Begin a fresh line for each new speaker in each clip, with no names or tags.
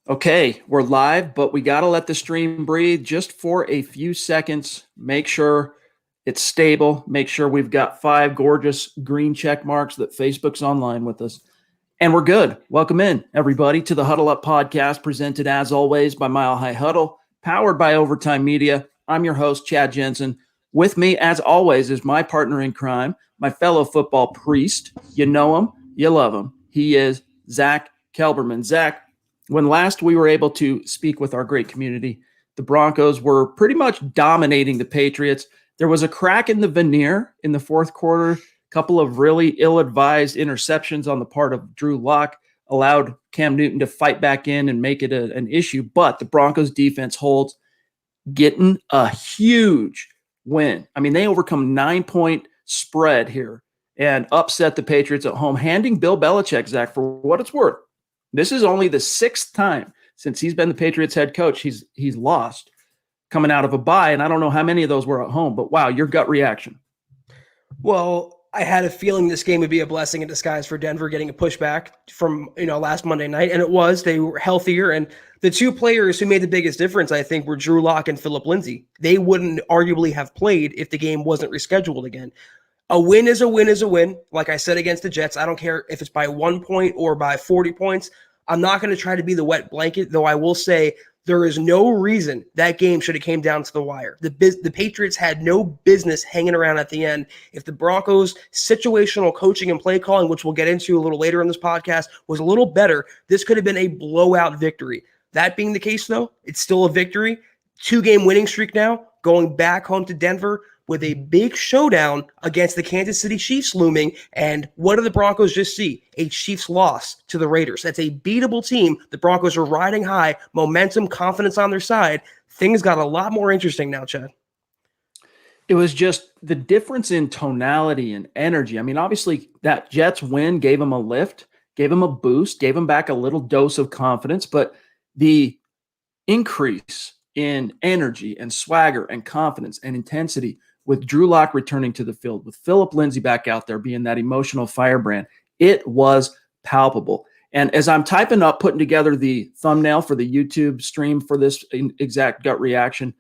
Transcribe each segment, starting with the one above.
Okay, we're live, but we got to let the stream breathe just for a few seconds. Make sure it's stable. Make sure we've got 5 gorgeous green check marks that Facebook's online with us. And we're good. Welcome in, everybody, to the Huddle Up podcast, presented as always by Mile High Huddle, powered by Overtime Media. I'm your host, Chad Jensen. With me, as always, is my partner in crime, my fellow football priest. You know him, you love him. He is Zack Kelberman. Zack, when last we were able to speak with our great community, the Broncos were pretty much dominating the Patriots. There was a crack in the veneer in the fourth quarter. Couple of really ill-advised interceptions on the part of Drew Lock allowed Cam Newton to fight back in and make it an issue. But the Broncos defense holds, getting a huge win. I mean, they overcome 9-point spread here and upset the Patriots at home, handing Bill Belichick, Zach, for what it's worth. This is only the 6th time since he's been the Patriots head coach he's lost coming out of a bye, and I don't know how many of those were at home, but wow, your gut reaction.
Well, I had a feeling this game would be a blessing in disguise for Denver getting a pushback from, last Monday night. And it was. They were healthier. And the two players who made the biggest difference, I think, were Drew Lock and Phillip Lindsay. They wouldn't arguably have played if the game wasn't rescheduled again. A win is a win is a win. Like I said against the Jets, I don't care if it's by 1 point or by 40 points. I'm not going to try to be the wet blanket, though I will say there is no reason that game should have came down to the wire. The Patriots had no business hanging around at the end. If the Broncos' situational coaching and play calling, which we'll get into a little later in this podcast, was a little better, this could have been a blowout victory. That being the case, though, it's still a victory. 2-game winning streak now, going back home to Denver with a big showdown against the Kansas City Chiefs looming. And what did the Broncos just see? A Chiefs loss to the Raiders. That's a beatable team. The Broncos are riding high, momentum, confidence on their side. Things got a lot more interesting now, Chad.
It was just the difference in tonality and energy. I mean, obviously that Jets win gave them a lift, gave them a boost, gave them back a little dose of confidence, but the increase in energy and swagger and confidence and intensity with Drew Lock returning to the field, with Phillip Lindsay back out there being that emotional firebrand, it was palpable. And as I'm typing up, putting together the thumbnail for the YouTube stream for this exact gut reaction,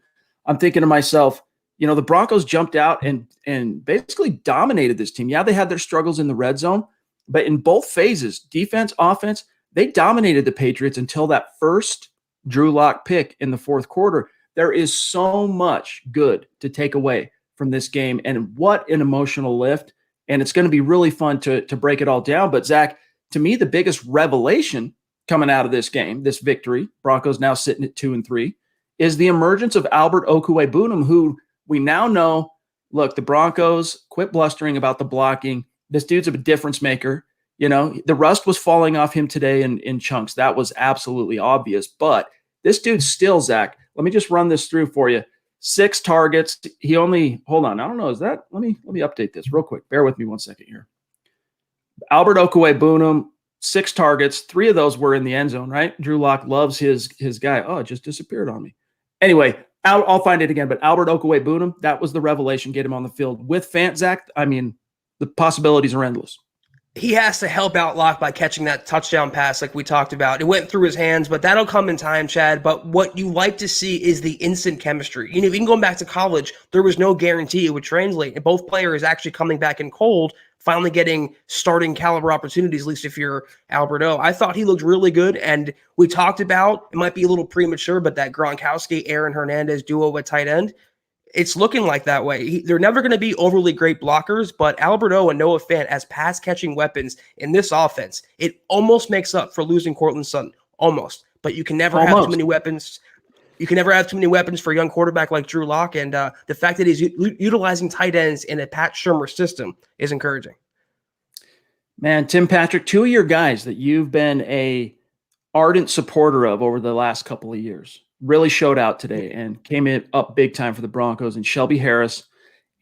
I'm thinking to myself, the Broncos jumped out and basically dominated this team. Yeah, they had their struggles in the red zone, but in both phases, defense, offense, they dominated the Patriots until that first Drew Lock pick in the fourth quarter. There is so much good to take away from this game, and what an emotional lift. And it's going to be really fun to break it all down. But Zach, to me, the biggest revelation coming out of this game, this victory, Broncos now sitting at 2-3, is the emergence of Albert O, who we now know, look, the Broncos quit blustering about the blocking. This dude's a difference maker. The rust was falling off him today in chunks. That was absolutely obvious. But this dude's still, Zach, let me just run this through for you. 6 targets. He only, hold on. I don't know. Is that, let me update this real quick. Bear with me 1 second here. Albert Okwuegbunam, 6 targets. 3 of those were in the end zone, right? Drew Lock loves his guy. Oh, it just disappeared on me. Anyway, I'll find it again. But Albert Okwuegbunam, that was the revelation. Get him on the field with Fant, Zach. I mean, the possibilities are endless.
He has to help out Locke by catching that touchdown pass like we talked about. It went through his hands, but that'll come in time, Chad. But what you like to see is the instant chemistry. Even going back to college, there was no guarantee it would translate. And both players actually coming back in cold, finally getting starting caliber opportunities, at least if you're Albert O. I thought he looked really good, and we talked about, it might be a little premature, but that Gronkowski, Aaron Hernandez duo at tight end, it's looking like that way. They're never going to be overly great blockers, but Albert O and Noah Fant as pass-catching weapons in this offense, it almost makes up for losing Courtland Sutton. Almost. But you can never have too many weapons. You can never have too many weapons for a young quarterback like Drew Lock, and the fact that he's utilizing tight ends in a Pat Shurmur system is encouraging.
Man, Tim Patrick, 2 of your guys that you've been a ardent supporter of over the last couple of years really showed out today and came in up big time for the Broncos, and Shelby Harris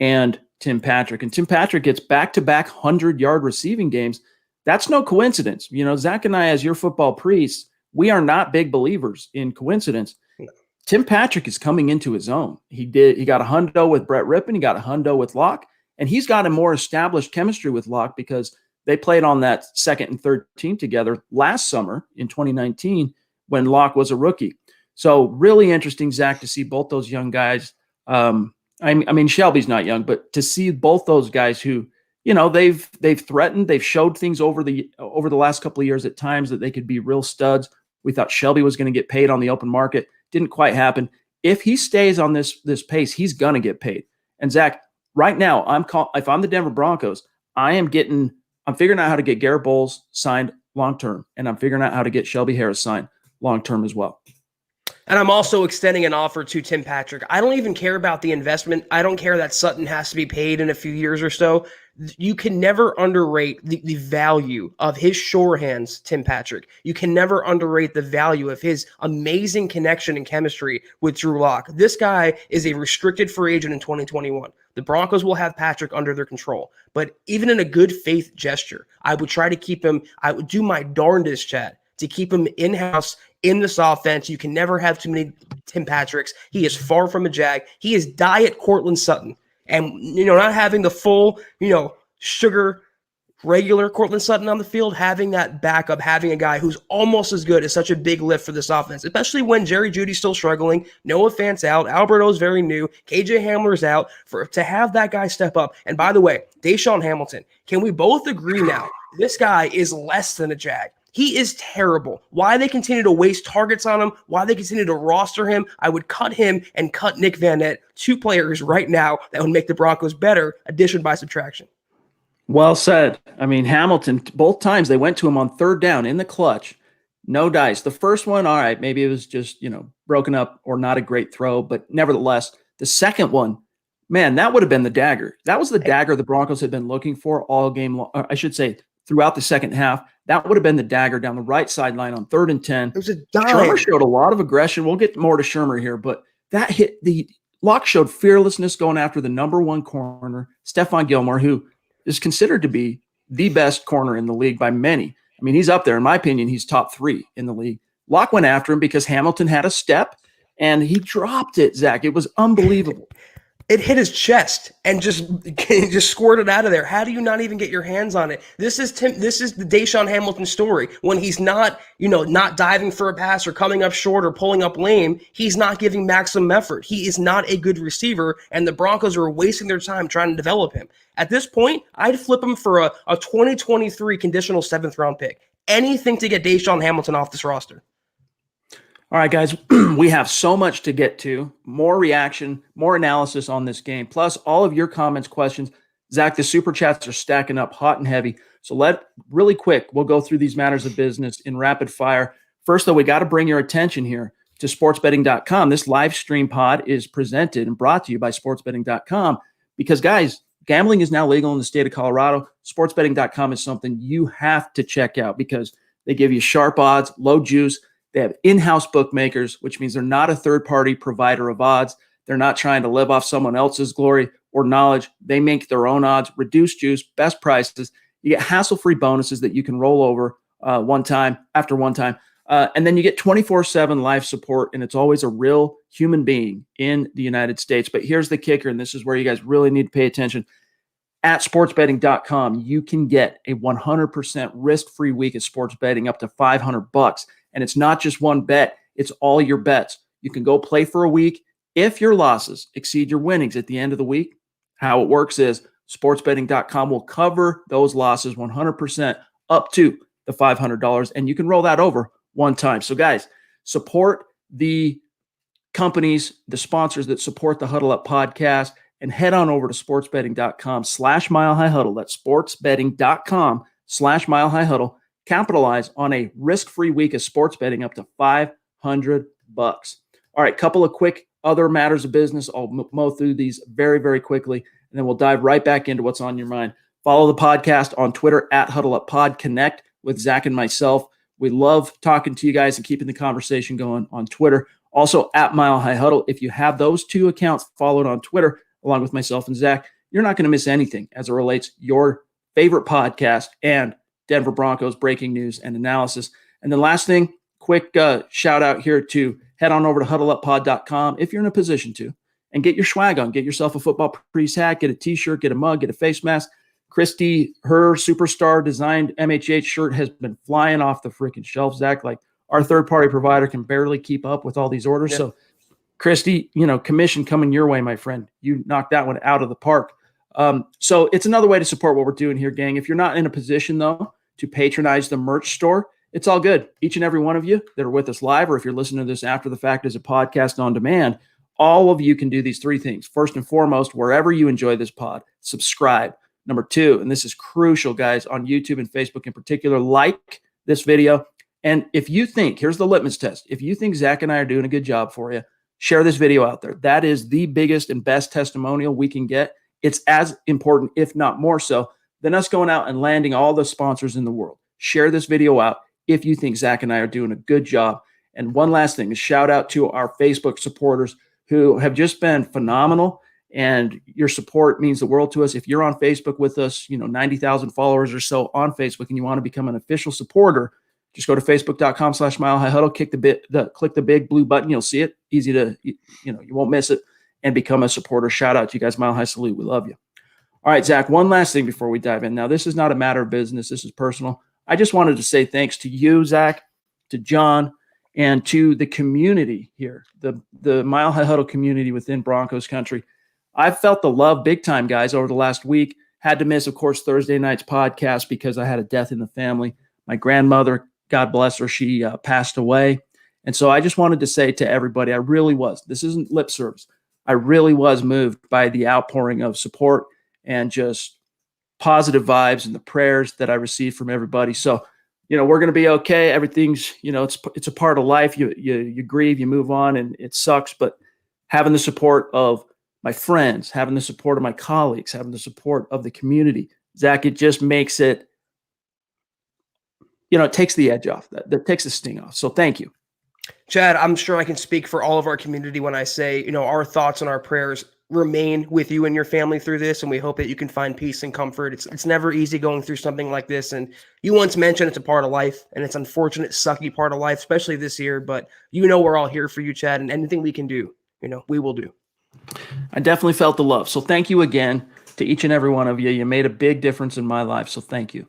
and Tim Patrick. And Tim Patrick gets back-to-back 100-yard receiving games. That's no coincidence. Zach and I, as your football priests, we are not big believers in coincidence. Tim Patrick is coming into his own. He got a hundo with Brett Rippon. He got a hundo with Locke, and he's got a more established chemistry with Locke because they played on that second and third team together last summer in 2019 when Locke was a rookie. So really interesting, Zach, to see both those young guys. I mean, Shelby's not young, but to see both those guys who, they've threatened, they've showed things over the last couple of years at times that they could be real studs. We thought Shelby was going to get paid on the open market. Didn't quite happen. If he stays on this pace, he's going to get paid. And Zach, right now, if I'm the Denver Broncos, I'm figuring out how to get Garrett Bowles signed long-term, and I'm figuring out how to get Shelby Harris signed long-term as well.
And I'm also extending an offer to Tim Patrick. I don't even care about the investment. I don't care that Sutton has to be paid in a few years or so. You can never underrate the value of his sure hands, Tim Patrick. You can never underrate the value of his amazing connection and chemistry with Drew Lock. This guy is a restricted free agent in 2021. The Broncos will have Patrick under their control. But even in a good faith gesture, I would try to keep him, I would do my darndest, Chad, to keep him in-house in this offense. You can never have too many Tim Patricks. He is far from a Jag. He is diet Cortland Sutton. And, not having the full, sugar, regular Cortland Sutton on the field, having that backup, having a guy who's almost as good is such a big lift for this offense, especially when Jerry Jeudy's still struggling, Noah Fant's out, Albert O's very new, KJ Hamler's out, to have that guy step up. And by the way, Deshaun Hamilton, can we both agree now, this guy is less than a Jag? He is terrible. Why they continue to waste targets on him, why they continue to roster him, I would cut him and cut Nick Van Nett, two players right now that would make the Broncos better, addition by subtraction.
Well said. I mean, Hamilton, both times they went to him on third down in the clutch, no dice. The first one, all right, maybe it was just, broken up or not a great throw, but nevertheless, the second one, man, that would have been the dagger. That was the dagger the Broncos had been looking for all game long. I should say, throughout the second half. That would have been the dagger down the right sideline on 3rd and 10.
It was a dime.
Shurmur showed a lot of aggression. We'll get more to Shurmur here, but that hit the Locke showed fearlessness going after the number one corner, Stephon Gilmore, who is considered to be the best corner in the league by many. I mean, he's up there. In my opinion, he's top 3 in the league. Locke went after him because Hamilton had a step, and he dropped it, Zach. It was unbelievable.
It hit his chest and just squirted out of there. How do you not even get your hands on it? This is the Deshaun Hamilton story. When he's not, not diving for a pass or coming up short or pulling up lame, he's not giving maximum effort. He is not a good receiver, and the Broncos are wasting their time trying to develop him. At this point, I'd flip him for a 2023 conditional 7th round pick. Anything to get Deshaun Hamilton off this roster.
All right, guys, we have so much to get to. More reaction, more analysis on this game, plus all of your comments, questions. Zach, the super chats are stacking up hot and heavy. So really quick, we'll go through these matters of business in rapid fire. First, though, we got to bring your attention here to sportsbetting.com. This live stream pod is presented and brought to you by sportsbetting.com because, guys, gambling is now legal in the state of Colorado. Sportsbetting.com is something you have to check out because they give you sharp odds, low juice. They have in-house bookmakers, which means they're not a third-party provider of odds. They're not trying to live off someone else's glory or knowledge. They make their own odds, reduced juice, best prices. You get hassle-free bonuses that you can roll over one time. And then you get 24/7 live support, and it's always a real human being in the United States. But here's the kicker, and this is where you guys really need to pay attention. At sportsbetting.com, you can get a 100% risk-free week of sports betting up to $500. And it's not just one bet, it's all your bets. You can go play for a week. If your losses exceed your winnings at the end of the week, how it works is sportsbetting.com will cover those losses 100% up to the $500, and you can roll that over one time. So guys, support the companies, the sponsors that support the Huddle Up podcast, and head on over to sportsbetting.com/milehighhuddle. That's sportsbetting.com/milehighhuddle. Capitalize on a risk-free week of sports betting up to $500. All right, couple of quick other matters of business. I'll mow through these very, very quickly, and then we'll dive right back into what's on your mind. Follow the podcast on Twitter at HuddleUpPod. Connect with Zach and myself. We love talking to you guys and keeping the conversation going on Twitter. Also at Mile High Huddle. If you have those 2 accounts followed on Twitter, along with myself and Zach, you're not going to miss anything as it relates your favorite podcast and Denver Broncos breaking news and analysis. And then last thing, quick shout out here to head on over to huddleuppod.com if you're in a position to, and get your swag on. Get yourself a football priest hat, get a t-shirt, get a mug, get a face mask. Christy, her superstar designed MHH shirt has been flying off the freaking shelves, Zach, like our third-party provider can barely keep up with all these orders.
Yeah.
So, Christy, commission coming your way, my friend. You knocked that one out of the park. So it's another way to support what we're doing here, gang. If you're not in a position, though, to patronize the merch store, it's all good. Each and every one of you that are with us live, or if you're listening to this after the fact as a podcast on demand, all of you can do these three things. First and foremost, wherever you enjoy this pod, subscribe. Number two, and this is crucial, guys, on YouTube and Facebook in particular, like this video. And if you think, here's the litmus test, if you think Zach and I are doing a good job for you, share this video out there. That is the biggest and best testimonial we can get. It's as important, if not more so, than us going out and landing all the sponsors in the world. Share this video out if you think Zach and I are doing a good job. And one last thing, a shout out to our Facebook supporters who have just been phenomenal. And your support means the world to us. If you're on Facebook with us, 90,000 followers or so on Facebook, and you want to become an official supporter, just go to facebook.com/milehighhuddle, click the big blue button. You'll see it. Easy to, you won't miss it, and become a supporter. Shout out to you guys. Mile High salute. We love you. All right, Zach, one last thing before we dive in. Now, this is not a matter of business. This is personal. I just wanted to say thanks to you, Zach, to John, and to the community here, the Mile High Huddle community within Broncos country. I've felt the love big time, guys, over the last week. Had to miss, of course, Thursday night's podcast because I had a death in the family. My grandmother, God bless her, she passed away. And so I just wanted to say to everybody, I really was. This isn't lip service. I really was moved by the outpouring of support and just positive vibes and the prayers that I received from everybody. So, we're going to be okay. Everything's, it's a part of life. You grieve, you move on, and it sucks. But having the support of my friends, having the support of my colleagues, having the support of the community, Zach, it just makes it, it takes the edge off. That takes the sting off. So thank you.
Chad, I'm sure I can speak for all of our community when I say, our thoughts and our prayers remain with you and your family through this, and we hope that you can find peace and comfort. It's never easy going through something like this, and you once mentioned it's a part of life, and it's unfortunate, sucky part of life, especially this year, but we're all here for you, Chad, and anything we can do, we will do.
I definitely felt the love, so thank you again to each and every one of you. You made a big difference in my life, so thank you.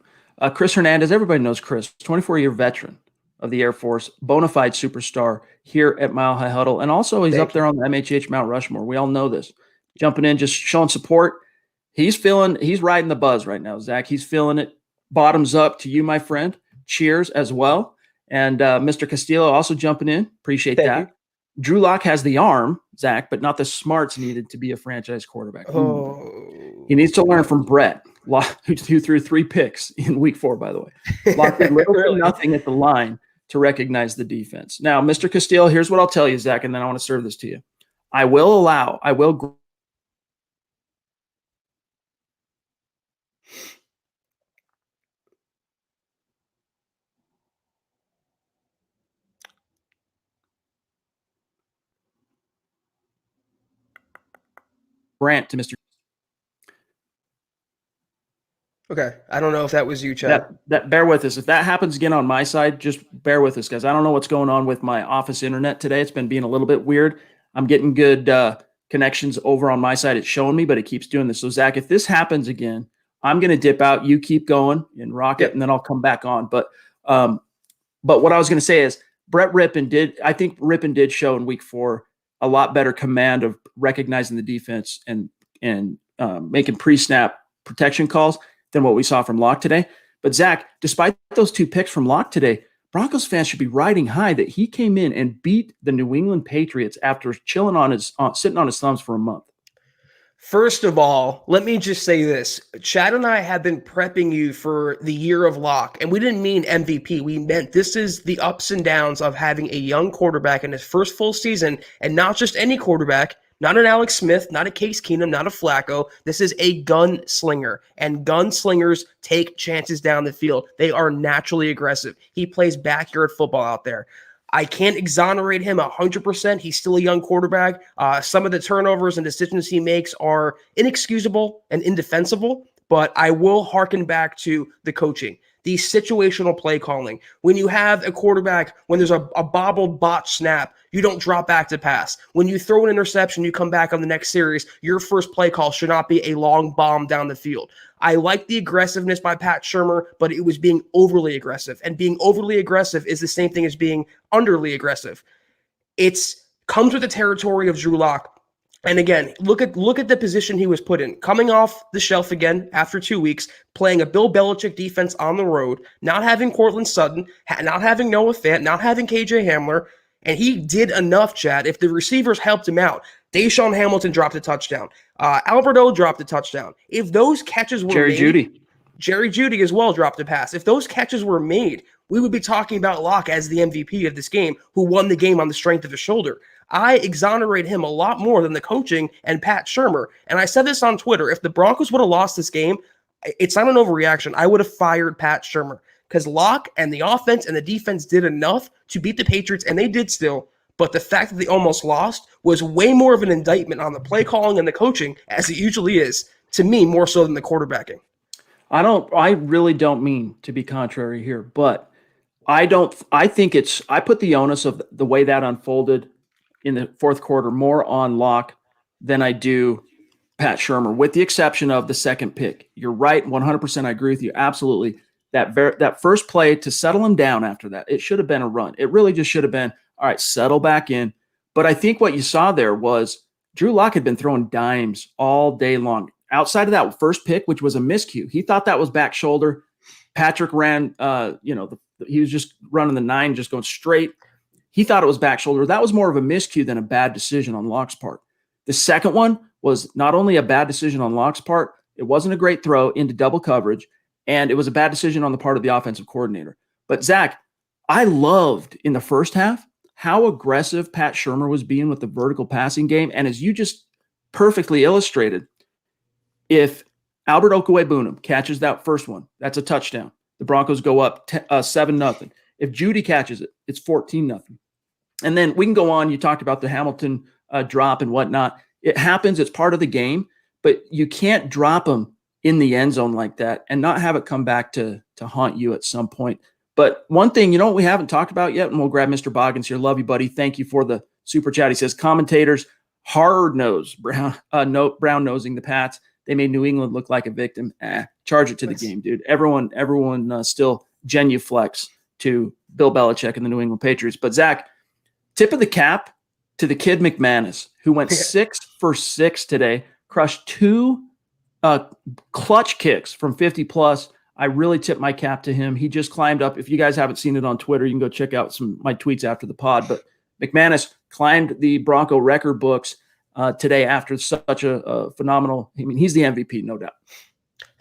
Chris Hernandez, everybody knows Chris, 24-year veteran of the Air Force, bona fide superstar here at Mile High Huddle, and also he's up there on the MHH Mount Rushmore. We all know this. Jumping in, just showing support. He's riding the buzz right now, Zach. He's feeling it. Bottoms up to you, my friend. Cheers as well. And Mr. Castillo also jumping in. Appreciate that. You. Drew Lock has the arm, Zach, but not the smarts needed to be a franchise quarterback.
Oh.
He needs to learn from Brett, who threw 3 picks in week 4, by the way. Lock did little nothing at the line to recognize the defense. Now, Mr. Castillo, here's what I'll tell you, Zach, and then I want to serve this to you. I will grant to Mr.
Okay. I don't know if that was you, Chad.
That bear with us. If that happens again on my side, just bear with us, guys. I don't know what's going on with my office internet today. It's been being a little bit weird. I'm getting good connections over on my side. It's showing me, but it keeps doing this. So, Zach, if this happens again, I'm going to dip out. You keep going and rock it, and then I'll come back on. But what I was going to say is I think Rippon did show in week 4 a lot better command of recognizing the defense and making pre-snap protection calls than what we saw from Locke today. But Zach, despite those 2 picks from Locke today, Broncos fans should be riding high that he came in and beat the New England Patriots after sitting on his thumbs for a month.
First of all, let me just say this. Chad and I have been prepping you for the year of Locke, and we didn't mean MVP. We meant this is the ups and downs of having a young quarterback in his first full season, and not just any quarterback, not an Alex Smith, not a Case Keenum, not a Flacco. This is a gunslinger, and gunslingers take chances down the field. They are naturally aggressive. He plays backyard football out there. I can't exonerate him 100%. He's still a young quarterback. Some of the turnovers and decisions he makes are inexcusable and indefensible, but I will hearken back to the coaching. the situational play calling. When you have a quarterback, when there's a bobbled botch snap, you don't drop back to pass. When you throw an interception, you come back on the next series, your first play call should not be a long bomb down the field. I like the aggressiveness by Pat Shurmur, but it was being overly aggressive. And being overly aggressive is the same thing as being underly aggressive. It's comes with the territory of Drew Lock. And again, look at the position he was put in. Coming off the shelf again after 2 weeks, playing a Bill Belichick defense on the road, not having Cortland Sutton, not having Noah Fant, not having KJ Hamler, and he did enough, Chad. If the receivers helped him out, Deshaun Hamilton dropped a touchdown. Albert O dropped a touchdown. If those catches were Jerry Jeudy as well dropped a pass. If those catches were made, we would be talking about Locke as the MVP of this game, who won the game on the strength of his shoulder. I exonerate him a lot more than the coaching and Pat Shurmur. And I said this on Twitter. If the Broncos would have lost this game, it's not an overreaction. I would have fired Pat Shurmur because Locke and the offense and the defense did enough to beat the Patriots, and they did still. But the fact that they almost lost was way more of an indictment on the play calling and the coaching, as it usually is, to me, more so than the quarterbacking.
I really don't mean to be contrary here, but I put the onus of the way that unfolded in the fourth quarter more on Locke than I do Pat Shurmur, with the exception of the second pick. You're right, 100%. I agree with you. Absolutely. That first play to settle him down after that, it should have been a run. It really just should have been, all right, settle back in. But I think what you saw there was Drew Lock had been throwing dimes all day long. Outside of that first pick, which was a miscue, he thought that was back shoulder. Patrick ran, he was just running the 9, just going straight. He thought it was back shoulder. That was more of a miscue than a bad decision on Locke's part. The second one was not only a bad decision on Locke's part, it wasn't a great throw into double coverage, and it was a bad decision on the part of the offensive coordinator. But Zach, I loved in the first half how aggressive Pat Shurmur was being with the vertical passing game. And as you just perfectly illustrated, if Albert Okwuegbunam catches that first one, that's a touchdown. The Broncos go up 7-0. If Jeudy catches it, it's 14-0. And then we can go on. You talked about the Hamilton drop and whatnot. It happens. It's part of the game. But you can't drop them in the end zone like that and not have it come back to haunt you at some point. But one thing, what we haven't talked about yet, and we'll grab Mr. Boggins here. Love you, buddy. Thank you for the super chat. He says, commentators hard-nosed, brown-nosing the Pats. They made New England look like a victim. Charge it to the game, dude. Everyone still genuflex to Bill Belichick and the New England Patriots. But Zach, tip of the cap to the kid McManus, who went 6 for 6 today, crushed 2 clutch kicks from 50+. I really tip my cap to him. He just climbed up. If you guys haven't seen it on Twitter, you can go check out my tweets after the pod. But McManus climbed the Bronco record books today after such a phenomenal. I mean, he's the MVP, no doubt.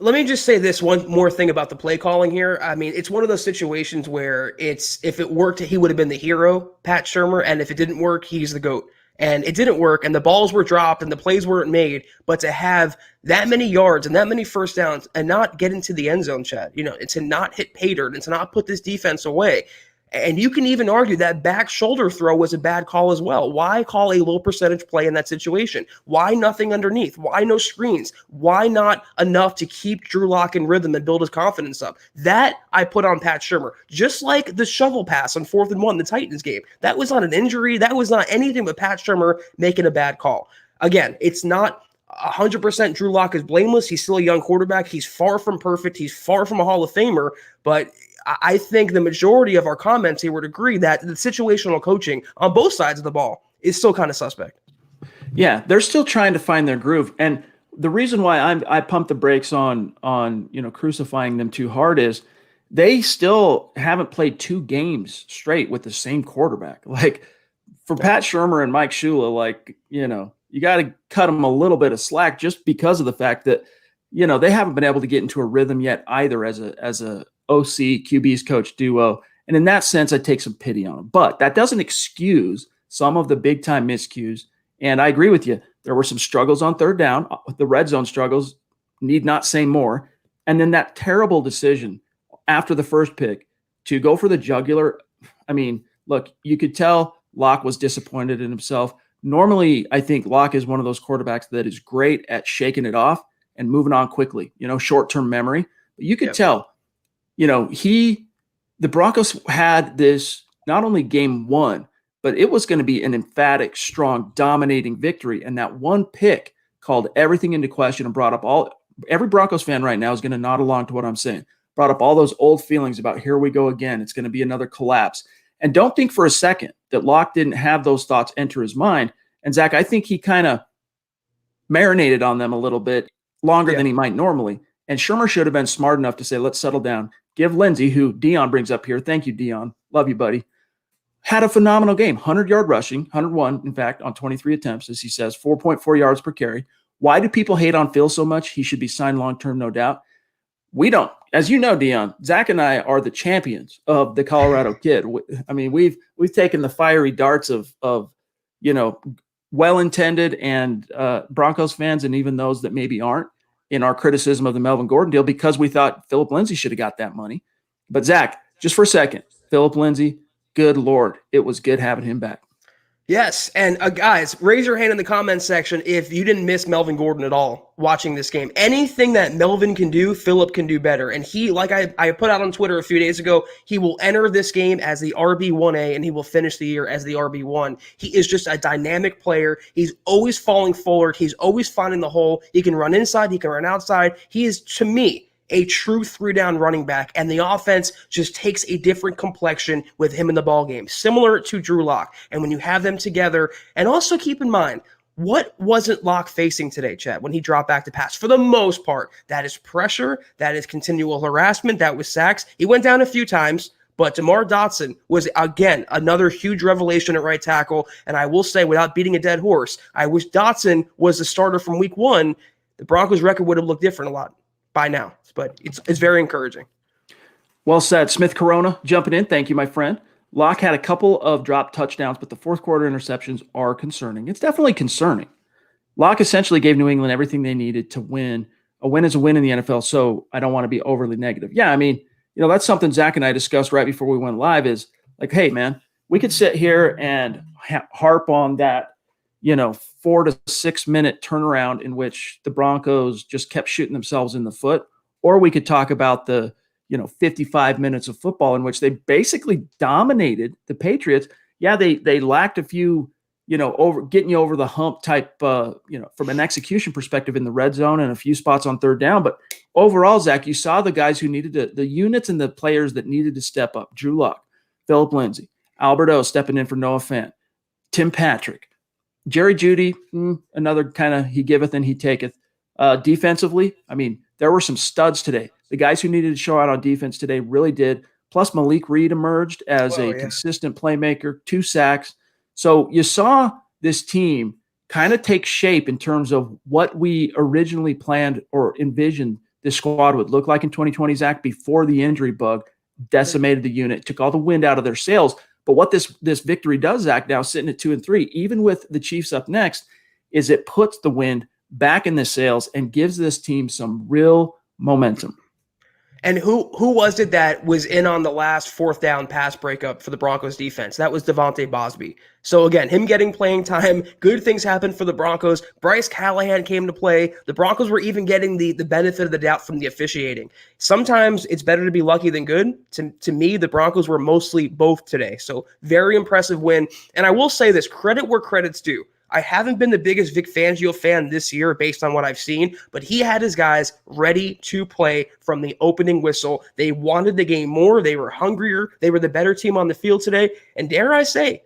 Let me just say this one more thing about the play calling here. I mean, it's one of those situations where if it worked, he would have been the hero, Pat Shurmur, and if it didn't work, he's the GOAT. And it didn't work, and the balls were dropped, and the plays weren't made. But to have that many yards and that many first downs and not get into the end zone, Chad, and to not hit pay dirt and to not put this defense away. And you can even argue that back shoulder throw was a bad call as well. Why call a low percentage play in that situation? Why nothing underneath? Why no screens? Why not enough to keep Drew Lock in rhythm and build his confidence up? That I put on Pat Shurmur. Just like the shovel pass on 4th and 1, the Titans game. That was not an injury. That was not anything but Pat Shurmur making a bad call. Again, it's not 100% Drew Lock is blameless. He's still a young quarterback. He's far from perfect. He's far from a Hall of Famer, but I think the majority of our comments here would agree that the situational coaching on both sides of the ball is still kind of suspect.
Yeah, they're still trying to find their groove. And the reason why I pump the brakes on crucifying them too hard is they still haven't played 2 games straight with the same quarterback. Like for Pat Shurmur and Mike Shula, you got to cut them a little bit of slack just because of the fact that, they haven't been able to get into a rhythm yet either as a OC QB's coach duo. And in that sense, I take some pity on them. But that doesn't excuse some of the big time miscues. And I agree with you. There were some struggles on third down. The red zone struggles, need not say more. And then that terrible decision after the first pick to go for the jugular. I mean, look, you could tell Locke was disappointed in himself. Normally, I think Locke is one of those quarterbacks that is great at shaking it off and moving on quickly, short-term memory. But you could tell the Broncos had this not only game one, but it was going to be an emphatic, strong, dominating victory. And that one pick called everything into question and brought up every Broncos fan right now is going to nod along to what I'm saying. Brought up all those old feelings about here we go again. It's going to be another collapse. And don't think for a second that Locke didn't have those thoughts enter his mind. And Zach, I think he kind of marinated on them a little bit longer than he might normally. And Shurmur should have been smart enough to say, let's settle down. Give Lindsay, who Dion brings up here. Thank you, Dion. Love you, buddy. Had a phenomenal game. 100-yard rushing, 101, in fact, on 23 attempts, as he says, 4.4 yards per carry. Why do people hate on Phil so much? He should be signed long-term, no doubt. We don't. As you know, Dion, Zach and I are the champions of the Colorado kid. I mean, we've taken the fiery darts of well-intended and Broncos fans, and even those that maybe aren't, in our criticism of the Melvin Gordon deal, because we thought Philip Lindsay should have got that money. But Zach, just for a second, Philip Lindsay, good Lord, it was good having him back.
Yes, and guys, raise your hand in the comments section if you didn't miss Melvin Gordon at all watching this game. Anything that Melvin can do, Philip can do better. And he, like I put out on Twitter a few days ago, he will enter this game as the RB1A and he will finish the year as the RB1. He is just a dynamic player. He's always falling forward. He's always finding the hole. He can run inside. He can run outside. He is, to me, a true three-down running back, and the offense just takes a different complexion with him in the ballgame, similar to Drew Lock. And when you have them together, and also keep in mind, what wasn't Lock facing today, Chad, when he dropped back to pass? For the most part, that is pressure, that is continual harassment, that was sacks. He went down a few times, but DeMar Dotson was, again, another huge revelation at right tackle. And I will say, without beating a dead horse, I wish Dotson was the starter from week one. The Broncos' record would have looked different a lot by now, but it's very encouraging.
Well said. Smith Corona jumping in. Thank you, my friend. Locke had a couple of dropped touchdowns, but the fourth quarter interceptions are concerning. It's definitely concerning. Locke essentially gave New England everything they needed to win. A win is a win in the NFL, so I don't want to be overly negative. Yeah, I mean, that's something Zach and I discussed right before we went live is like, hey, man, we could sit here and harp on that, 4 to 6 minute turnaround in which the Broncos just kept shooting themselves in the foot. Or we could talk about the, 55 minutes of football in which they basically dominated the Patriots. Yeah, they lacked a few, getting you over the hump type, from an execution perspective in the red zone and a few spots on third down. But overall, Zach, you saw the guys who needed the units and the players that needed to step up. Drew Lock, Philip Lindsay, Albert O stepping in for Noah Fant, Tim Patrick, Jerry Jeudy, another kind of he giveth and he taketh. Defensively, I mean, there were some studs today. The guys who needed to show out on defense today really did. Plus, Malik Reed emerged as consistent playmaker, 2 sacks. So you saw this team kind of take shape in terms of what we originally planned or envisioned this squad would look like in 2020, Zach, before the injury bug decimated the unit, took all the wind out of their sails. But what this victory does, Zach, now sitting at 2-3, even with the Chiefs up next, is it puts the wind back in the sails and gives this team some real momentum.
And who was it that was in on the last fourth down pass breakup for the Broncos defense? That was Devontae Bosby. So again, him getting playing time, good things happened for the Broncos. Bryce Callahan came to play. The Broncos were even getting the benefit of the doubt from the officiating. Sometimes it's better to be lucky than good. To me, the Broncos were mostly both today. So very impressive win. And I will say this, credit where credit's due. I haven't been the biggest Vic Fangio fan this year based on what I've seen, but he had his guys ready to play from the opening whistle. They wanted the game more. They were hungrier. They were the better team on the field today. And dare I say,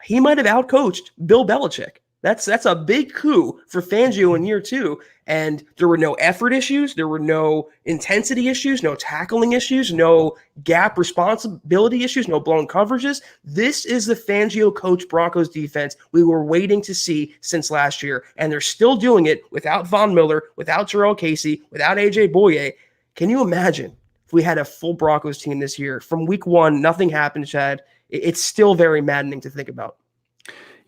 he might have outcoached Bill Belichick. That's a big coup for Fangio in year 2. And there were no effort issues. There were no intensity issues, no tackling issues, no gap responsibility issues, no blown coverages. This is the Fangio coach Broncos defense we were waiting to see since last year. And they're still doing it without Von Miller, without Jarrell Casey, without AJ Boye. Can you imagine if we had a full Broncos team this year? From week 1, nothing happened, Chad. It's still very maddening to think about.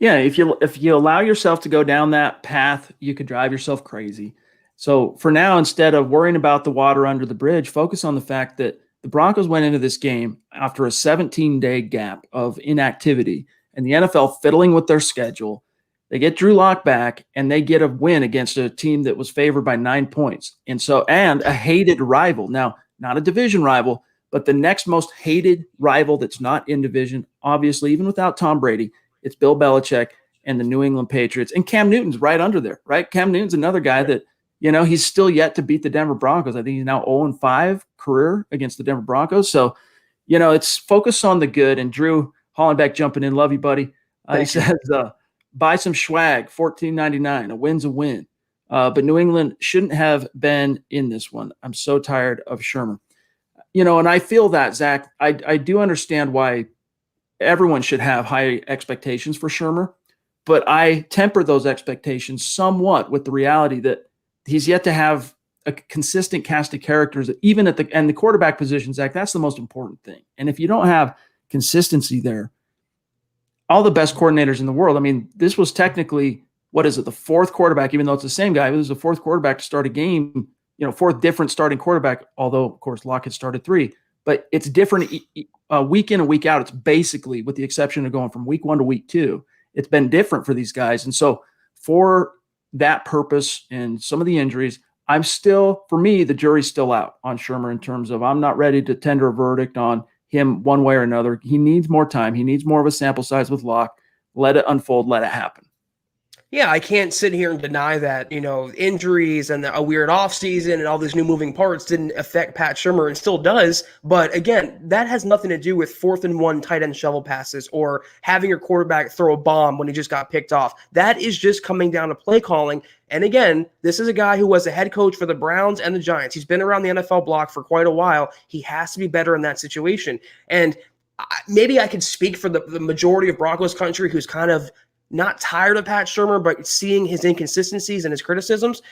Yeah, if you allow yourself to go down that path, you could drive yourself crazy. So for now, instead of worrying about the water under the bridge, focus on the fact that the Broncos went into this game after a 17-day gap of inactivity and the NFL fiddling with their schedule. They get Drew Lock back and they get a win against a team that was favored by 9 points. And a hated rival. Now, not a division rival, But the next most hated rival that's not in division, obviously, even without Tom Brady, it's Bill Belichick and the New England Patriots. And Cam Newton's right under there, right? Cam Newton's another guy that, he's still yet to beat the Denver Broncos. I think he's now 0-5 career against the Denver Broncos. So, it's focus on the good. And Drew Hollenbeck jumping in. Love you, buddy. He says, buy some swag, $14.99. A win's a win. But New England shouldn't have been in this one. I'm so tired of Shurmur. And I feel that, Zach. I do understand why everyone should have high expectations for Shurmur, but I temper those expectations somewhat with the reality that he's yet to have a consistent cast of characters, even at the quarterback position, Zach. That's the most important thing. And if you don't have consistency there, all the best coordinators in the world. I mean, this was technically, the fourth quarterback, even though it's the same guy, it was the fourth quarterback to start a game, fourth different starting quarterback, although, of course, Locke had started 3. But it's different week in and week out. It's basically, with the exception of going from week 1 to week 2, it's been different for these guys. And so for that purpose and some of the injuries, for me, the jury's still out on Shurmur in terms of I'm not ready to tender a verdict on him one way or another. He needs more time. He needs more of a sample size with Locke. Let it unfold. Let it happen.
Yeah, I can't sit here and deny that, injuries and a weird offseason and all these new moving parts didn't affect Pat Shurmur and still does. But again, that has nothing to do with 4th and 1 tight end shovel passes or having your quarterback throw a bomb when he just got picked off. That is just coming down to play calling. And again, this is a guy who was a head coach for the Browns and the Giants. He's been around the NFL block for quite a while. He has to be better in that situation. And maybe I could speak for the majority of Broncos country who's kind of not tired of Pat Shurmur, but seeing his inconsistencies and his criticisms.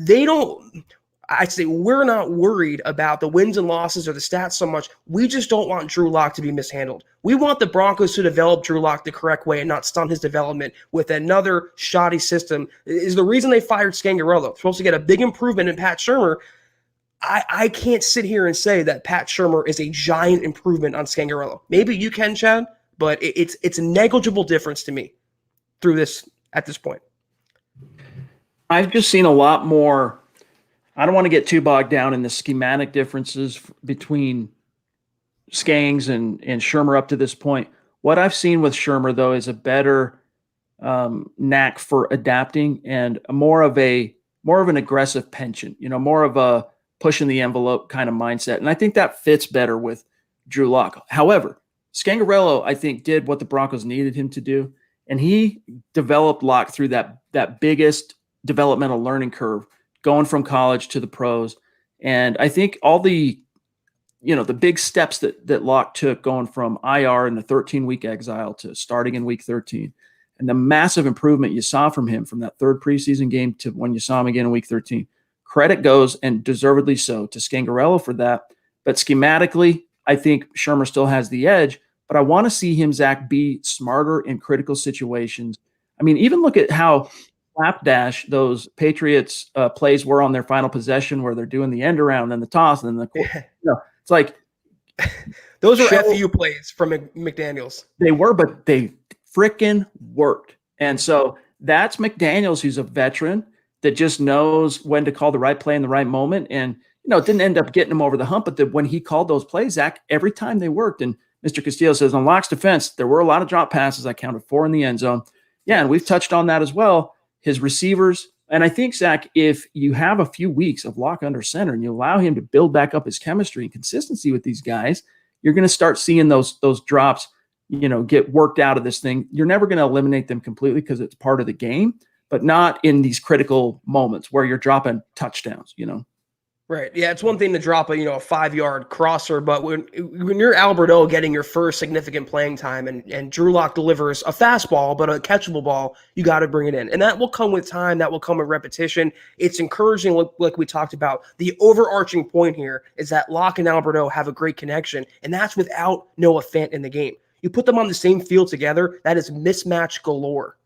I'd say we're not worried about the wins and losses or the stats so much. We just don't want Drew Lock to be mishandled. We want the Broncos to develop Drew Lock the correct way and not stunt his development with another shoddy system. Is the reason they fired Scangarello. Supposed to get a big improvement in Pat Shurmur. I can't sit here and say that Pat Shurmur is a giant improvement on Scangarello. Maybe you can, Chad, but it's a negligible difference to me through this at this point.
I've just seen a lot more. I don't want to get too bogged down in the schematic differences between Skangs and Shurmur up to this point. What I've seen with Shurmur, though, is a better knack for adapting and more of an aggressive penchant, more of a pushing the envelope kind of mindset. And I think that fits better with Drew Lock. However, Scangarello, I think, did what the Broncos needed him to do. And he developed Locke through that biggest developmental learning curve, going from college to the pros. And I think all the big steps that Locke took, going from IR in the 13-week exile to starting in week 13, and the massive improvement you saw from him from that third preseason game to when you saw him again in week 13, credit goes, and deservedly so, to Scangarello for that. But schematically, I think Shurmur still has the edge. But I want to see him, Zach, be smarter in critical situations. I mean, even look at how slapdash those Patriots plays were on their final possession, where they're doing the end around and the toss and then it's like
those are FU plays from McDaniels.
They were, but they freaking worked. And so that's McDaniels, who's a veteran that just knows when to call the right play in the right moment. And it didn't end up getting him over the hump, but when he called those plays, Zach, every time they worked. And Mr. Castillo says, on Locke's defense, there were a lot of drop passes. I counted 4 in the end zone. Yeah, and we've touched on that as well. His receivers. And I think, Zach, if you have a few weeks of Locke under center and you allow him to build back up his chemistry and consistency with these guys, you're going to start seeing those drops, get worked out of this thing. You're never going to eliminate them completely because it's part of the game, but not in these critical moments where you're dropping touchdowns,
Right. Yeah, it's one thing to drop a 5-yard crosser, but when you're Albert O getting your first significant playing time and Drew Lock delivers a fastball, but a catchable ball, you got to bring it in. And that will come with time. That will come with repetition. It's encouraging, like we talked about. The overarching point here is that Lock and Albert O have a great connection, and that's without Noah Fant in the game. You put them on the same field together, that is mismatch galore.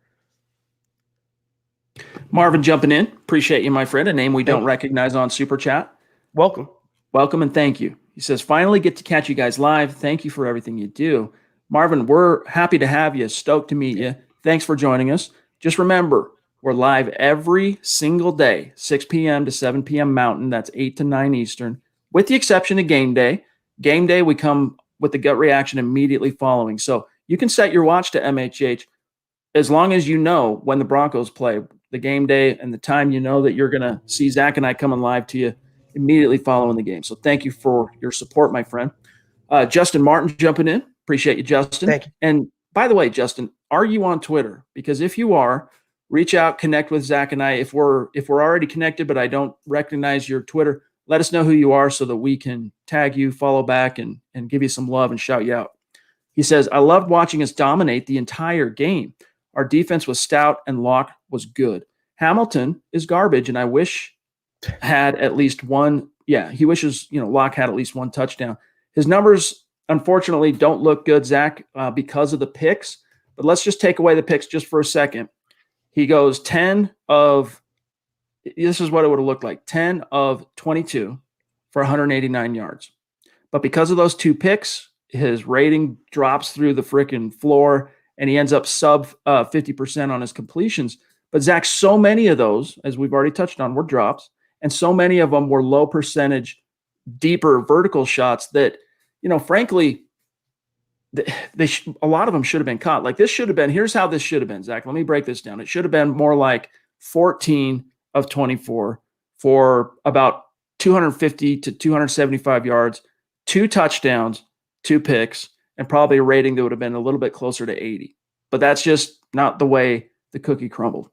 Marvin jumping in. Appreciate you, my friend. A name we don't recognize on Super Chat.
Welcome.
Welcome and thank you. He says, finally get to catch you guys live. Thank you for everything you do. Marvin, we're happy to have you. Stoked to meet you. Thanks for joining us. Just remember, we're live every single day, 6 p.m. to 7 p.m. Mountain. That's 8 to 9 Eastern, with the exception of game day. Game day, we come with the gut reaction immediately following. So you can set your watch to MHH as long as you know when the Broncos play, the game day and the time you know that you're going to see Zach and I coming live to you immediately following the game. So thank you for your support, my friend. Justin Martin jumping in. Appreciate you, Justin.
Thank you.
And by the way, Justin, are you on Twitter? Because if you are, reach out, connect with Zach and I. If we're already connected, but I don't recognize your Twitter, let us know who you are so that we can tag you, follow back, and give you some love and shout you out. He says, I loved watching us dominate the entire game. Our defense was stout and Locke was good. Hamilton is garbage, and I wish had at least one. Yeah, he wishes, Locke had at least one touchdown. His numbers, unfortunately, don't look good, Zach, because of the picks. But let's just take away the picks just for a second. He goes 10 of – this is what it would have looked like, 10 of 22 for 189 yards. But because of those 2 picks, his rating drops through the freaking floor, and he ends up sub 50% on his completions. But, Zach, so many of those, as we've already touched on, were drops, and so many of them were low percentage, deeper vertical shots that, frankly, a lot of them should have been caught. Like this should have been, here's how this should have been, Zach. Let me break this down. It should have been more like 14 of 24 for about 250 to 275 yards, 2 touchdowns, 2 picks, and probably a rating that would have been a little bit closer to 80. But that's just not the way the cookie crumbled.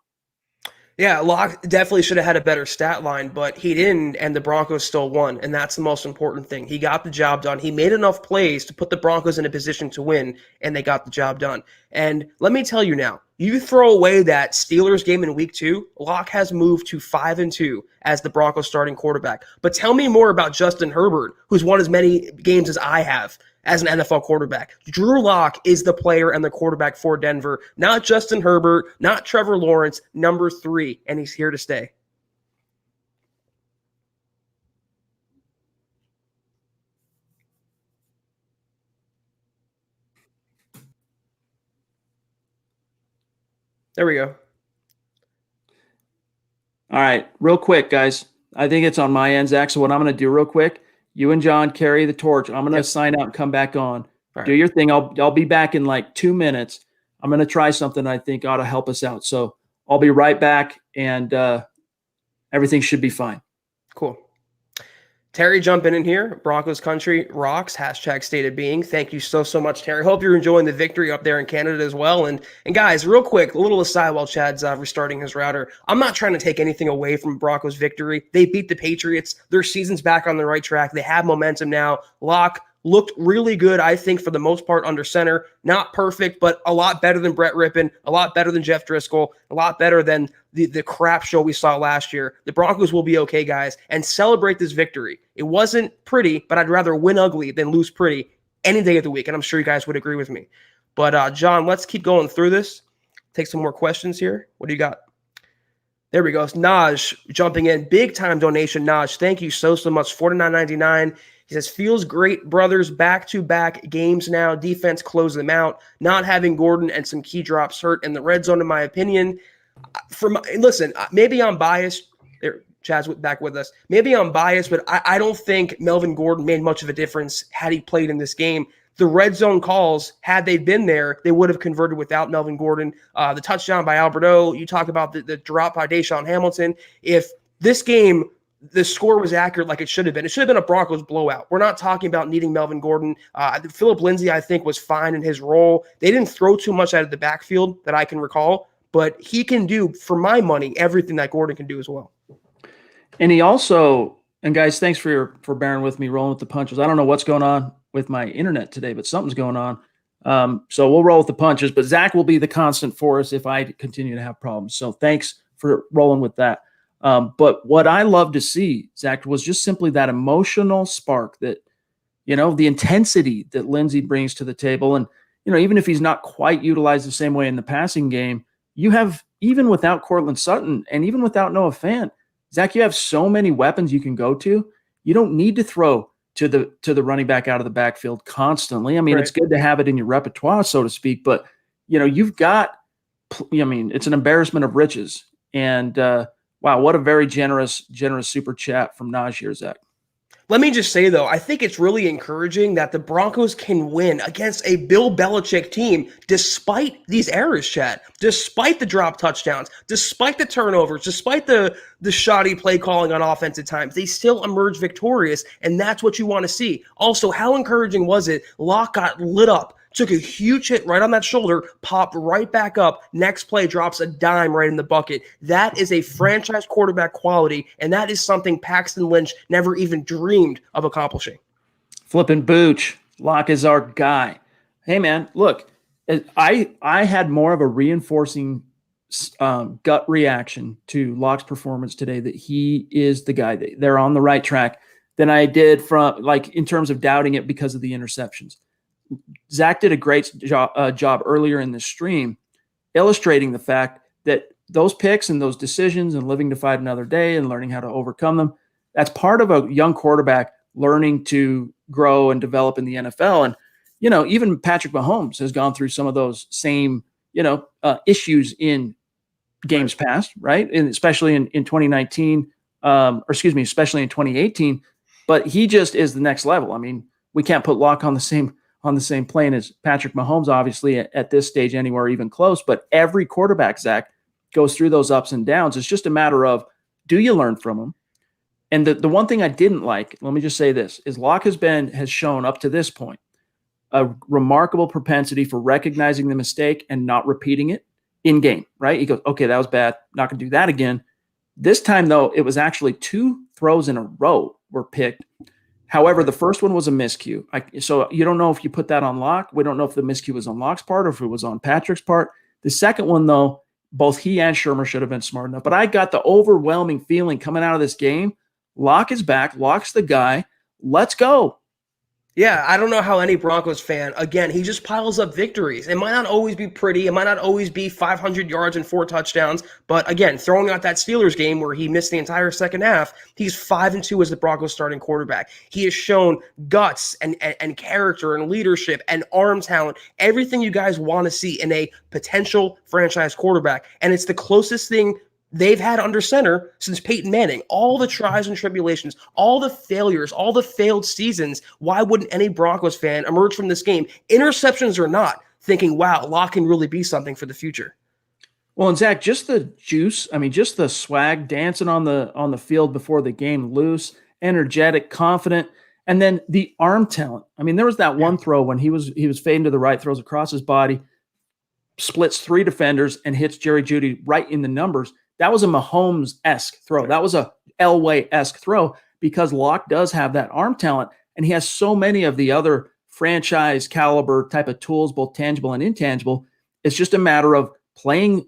Yeah, Locke definitely should have had a better stat line, but he didn't, and the Broncos still won, and that's the most important thing. He got the job done. He made enough plays to put the Broncos in a position to win, and they got the job done. And let me tell you now, you throw away that Steelers game in week 2, Locke has moved to 5-2 as the Broncos starting quarterback. But tell me more about Justin Herbert, who's won as many games as I have as an NFL quarterback. Drew Lock is the player and the quarterback for Denver, not Justin Herbert, not Trevor Lawrence, number 3, and he's here to stay. There we go.
All right, real quick, guys. I think it's on my end, Zach. So what I'm going to do real quick, you and John carry the torch. I'm going to sign out and come back on. Right. Do your thing. I'll be back in like 2 minutes. I'm going to try something I think ought to help us out. So I'll be right back, and everything should be fine.
Cool. Terry jumping in here. Broncos country rocks. # state of being. Thank you so much, Terry. Hope you're enjoying the victory up there in Canada as well. And guys, real quick, a little aside while Chad's restarting his router. I'm not trying to take anything away from Broncos victory. They beat the Patriots. Their season's back on the right track. They have momentum now. Locke looked really good, I think, for the most part under center. Not perfect, but a lot better than Brett Rippon, a lot better than Jeff Driscoll, a lot better than the crap show we saw last year. The Broncos will be okay, guys, and celebrate this victory. It wasn't pretty, but I'd rather win ugly than lose pretty any day of the week, and I'm sure you guys would agree with me. But, John, let's keep going through this. Take some more questions here. What do you got? There we go. It's Naj jumping in. Big time donation, Naj. Thank you so much. $49.99. He says, feels great, brothers. Back-to-back games now. Defense closed them out. Not having Gordon and some key drops hurt in the red zone, in my opinion. Listen, maybe I'm biased. There, Chad's back with us. Maybe I'm biased, but I don't think Melvin Gordon made much of a difference had he played in this game. The red zone calls, had they been there, they would have converted without Melvin Gordon. The touchdown by Albert O, you talk about the drop by Deshaun Hamilton. If this game, the score was accurate like it should have been a Broncos blowout. We're not talking about needing Melvin Gordon. Phillip Lindsay, I think, was fine in his role. They didn't throw too much out of the backfield that I can recall, but he can do, for my money, everything that Gordon can do as well.
And he also, and guys, thanks for bearing with me, rolling with the punches. I don't know what's going on with my internet today, but something's going on. So we'll roll with the punches, but Zach will be the constant for us if I continue to have problems. So thanks for rolling with that. But what I love to see, Zach, was just simply that emotional spark that, the intensity that Lindsay brings to the table. And, even if he's not quite utilized the same way in the passing game, you have, even without Cortland Sutton and even without Noah Fant, Zach, you have so many weapons you can go to. You don't need to throw to the running back out of the backfield constantly. I mean, Right. It's good to have it in your repertoire, so to speak, but you've got, it's an embarrassment of riches. And wow, what a very generous super chat from Naj here, Zach.
Let me just say, though, I think it's really encouraging that the Broncos can win against a Bill Belichick team despite these errors, Chad, despite the drop touchdowns, despite the turnovers, despite the shoddy play calling on offense at times. They still emerge victorious, and that's what you want to see. Also, how encouraging was it? Locke got lit up, took a huge hit right on that shoulder, popped right back up. Next play drops a dime right in the bucket. That is a franchise quarterback quality, and that is something Paxton Lynch never even dreamed of accomplishing.
Flippin' Booch. Locke is our guy. Hey, man, look, I had more of a reinforcing gut reaction to Locke's performance today that he is the guy, that they're on the right track, than I did from, like, in terms of doubting it because of the interceptions. Zach did a great job earlier in the stream illustrating the fact that those picks and those decisions and living to fight another day and learning how to overcome them, that's part of a young quarterback learning to grow and develop in the NFL. And, you know, even Patrick Mahomes has gone through some of those same, issues in games past, right? And especially in 2019, especially in 2018. But he just is the next level. I mean, we can't put Locke on the same plane as Patrick Mahomes, obviously, at this stage anywhere even close. But every quarterback, Zach, goes through those ups and downs. It's just a matter of, do you learn from them? And the one thing I didn't like, let me just say this, is Locke has shown up to this point a remarkable propensity for recognizing the mistake and not repeating it in game, right? He goes, okay, that was bad. Not going to do that again. This time, though, it was actually 2 throws in a row were picked. However, the first one was a miscue. So you don't know if you put that on Locke. We don't know if the miscue was on Locke's part or if it was on Patrick's part. The second one, though, both he and Shurmur should have been smart enough. But I got the overwhelming feeling coming out of this game, Locke is back. Locke's the guy. Let's go.
Yeah, I don't know how any Broncos fan, again, he just piles up victories. It might not always be pretty. It might not always be 500 yards and 4 touchdowns. But again, throwing out that Steelers game where he missed the entire second half, he's 5-2 as the Broncos starting quarterback. He has shown guts and character and leadership and arm talent, everything you guys want to see in a potential franchise quarterback. And it's the closest thing they've had under center since Peyton Manning. All the trials and tribulations, all the failures, all the failed seasons. Why wouldn't any Broncos fan emerge from this game, interceptions or not, thinking, wow, Locke can really be something for the future?
Well, and Zach, just the juice, just the swag, dancing on the field before the game, loose, energetic, confident, and then the arm talent. There was that one throw when he was fading to the right, throws across his body, splits 3 defenders, and hits Jerry Jeudy right in the numbers. That was a Mahomes-esque throw. That was a Elway-esque throw because Locke does have that arm talent, and he has so many of the other franchise caliber type of tools, both tangible and intangible. It's just a matter of playing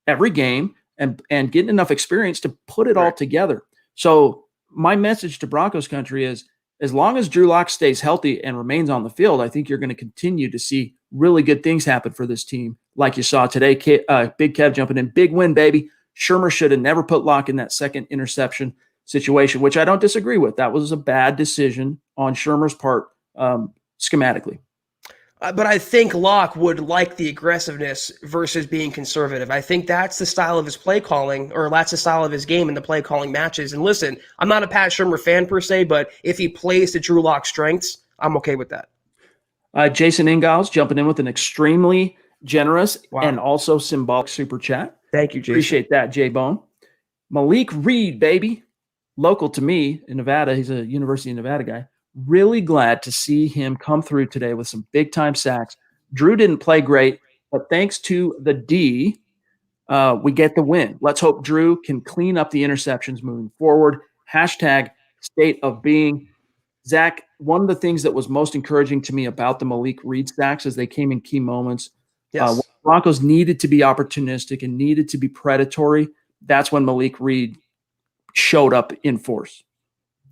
every game and getting enough experience to put it all together. So my message to Broncos country is, as long as Drew Lock stays healthy and remains on the field, I think you're going to continue to see really good things happen for this team, like you saw today. Big Kev jumping in. Big win, baby. Shurmur should have never put Locke in that second interception situation, which I don't disagree with. That was a bad decision on Shurmur's part schematically.
But I think Locke would like the aggressiveness versus being conservative. I think that's the style of his play calling, or that's the style of his game in the play calling matches. And listen, I'm not a Pat Shurmur fan per se, but if he plays to Drew Lock's strengths, I'm okay with that.
Jason Ingalls jumping in with an extremely generous and also symbolic super chat.
Thank you, Jason.
Appreciate that, J-Bone. Malik Reed, baby. Local to me in Nevada. He's a University of Nevada guy. Really glad to see him come through today with some big-time sacks. Drew didn't play great, but thanks to the D, we get the win. Let's hope Drew can clean up the interceptions moving forward. Hashtag state of being. Zach, one of the things that was most encouraging to me about the Malik Reed sacks is they came in key moments.
Yes.
When Broncos needed to be opportunistic and needed to be predatory. That's when Malik Reed showed up in force.